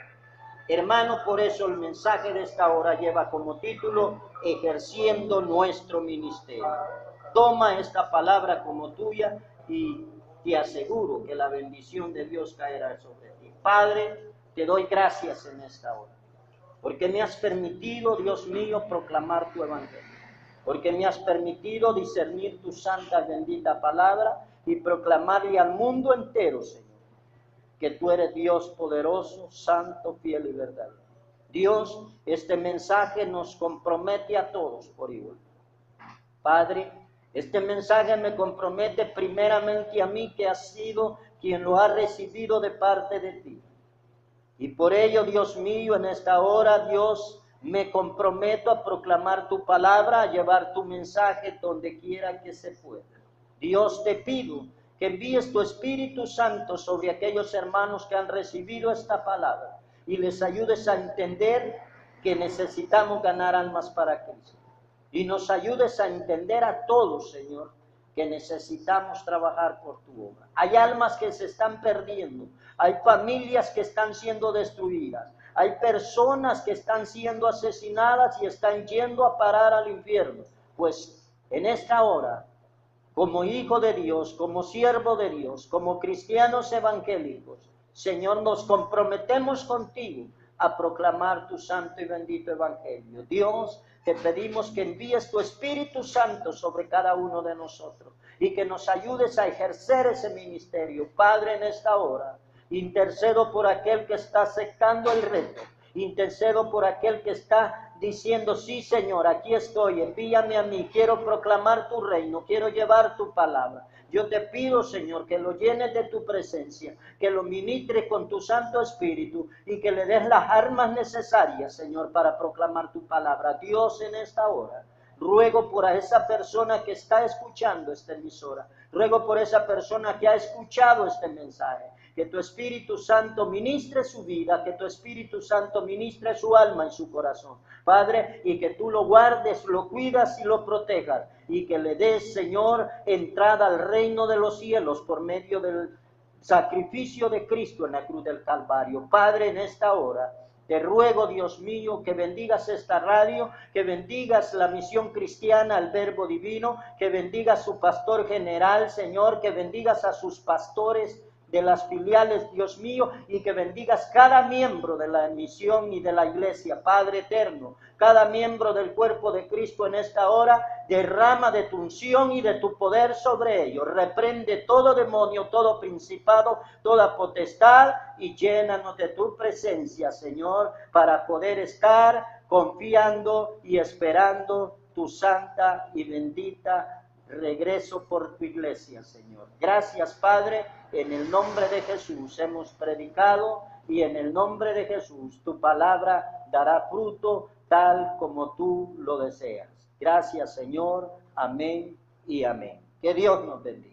Hermano, por eso el mensaje de esta hora lleva como título, ejerciendo nuestro ministerio. Toma esta palabra como tuya y te aseguro que la bendición de Dios caerá sobre ti. Padre, te doy gracias en esta hora, porque me has permitido, Dios mío, proclamar tu evangelio, porque me has permitido discernir tu santa y bendita palabra y proclamarle al mundo entero, Señor, que tú eres Dios poderoso, santo, fiel y verdadero. Dios, este mensaje nos compromete a todos por igual. Padre, este mensaje me compromete primeramente a mí, que has sido quien lo ha recibido de parte de ti. Y por ello, Dios mío, en esta hora, Dios, me comprometo a proclamar tu palabra, a llevar tu mensaje donde quiera que se pueda. Dios, te pido que envíes tu Espíritu Santo sobre aquellos hermanos que han recibido esta palabra y les ayudes a entender que necesitamos ganar almas para Cristo. Y nos ayudes a entender a todos, Señor, que necesitamos trabajar por tu obra. Hay almas que se están perdiendo, hay familias que están siendo destruidas, hay personas que están siendo asesinadas y están yendo a parar al infierno. Pues en esta hora, como hijo de Dios, como siervo de Dios, como cristianos evangélicos, Señor, nos comprometemos contigo a proclamar tu santo y bendito evangelio. Dios, te pedimos que envíes tu Espíritu Santo sobre cada uno de nosotros y que nos ayudes a ejercer ese ministerio. Padre, en esta hora, intercedo por aquel que está aceptando el reto, intercedo por aquel que está diciendo, sí, Señor, aquí estoy, envíame a mí, quiero proclamar tu reino, quiero llevar tu palabra. Yo te pido, Señor, que lo llenes de tu presencia, que lo ministres con tu Santo Espíritu y que le des las armas necesarias, Señor, para proclamar tu palabra. Dios, en esta hora, ruego por esa persona que está escuchando esta emisora, ruego por esa persona que ha escuchado este mensaje, que tu Espíritu Santo ministre su vida, que tu Espíritu Santo ministre su alma y su corazón, Padre, y que tú lo guardes, lo cuidas y lo protejas, y que le des, Señor, entrada al reino de los cielos por medio del sacrificio de Cristo en la cruz del Calvario. Padre, en esta hora, te ruego, Dios mío, que bendigas esta radio, que bendigas la misión cristiana, el Verbo Divino, que bendigas su pastor general, Señor, que bendigas a sus pastores de las filiales, Dios mío, y que bendigas cada miembro de la misión y de la iglesia, Padre eterno, cada miembro del cuerpo de Cristo en esta hora, derrama de tu unción y de tu poder sobre ellos, reprende todo demonio, todo principado, toda potestad, y llénanos de tu presencia, Señor, para poder estar confiando y esperando tu santa y bendita regreso por tu iglesia, Señor. Gracias, Padre, en el nombre de Jesús hemos predicado y en el nombre de Jesús tu palabra dará fruto tal como tú lo deseas. Gracias, Señor. Amén y amén. Que Dios nos bendiga.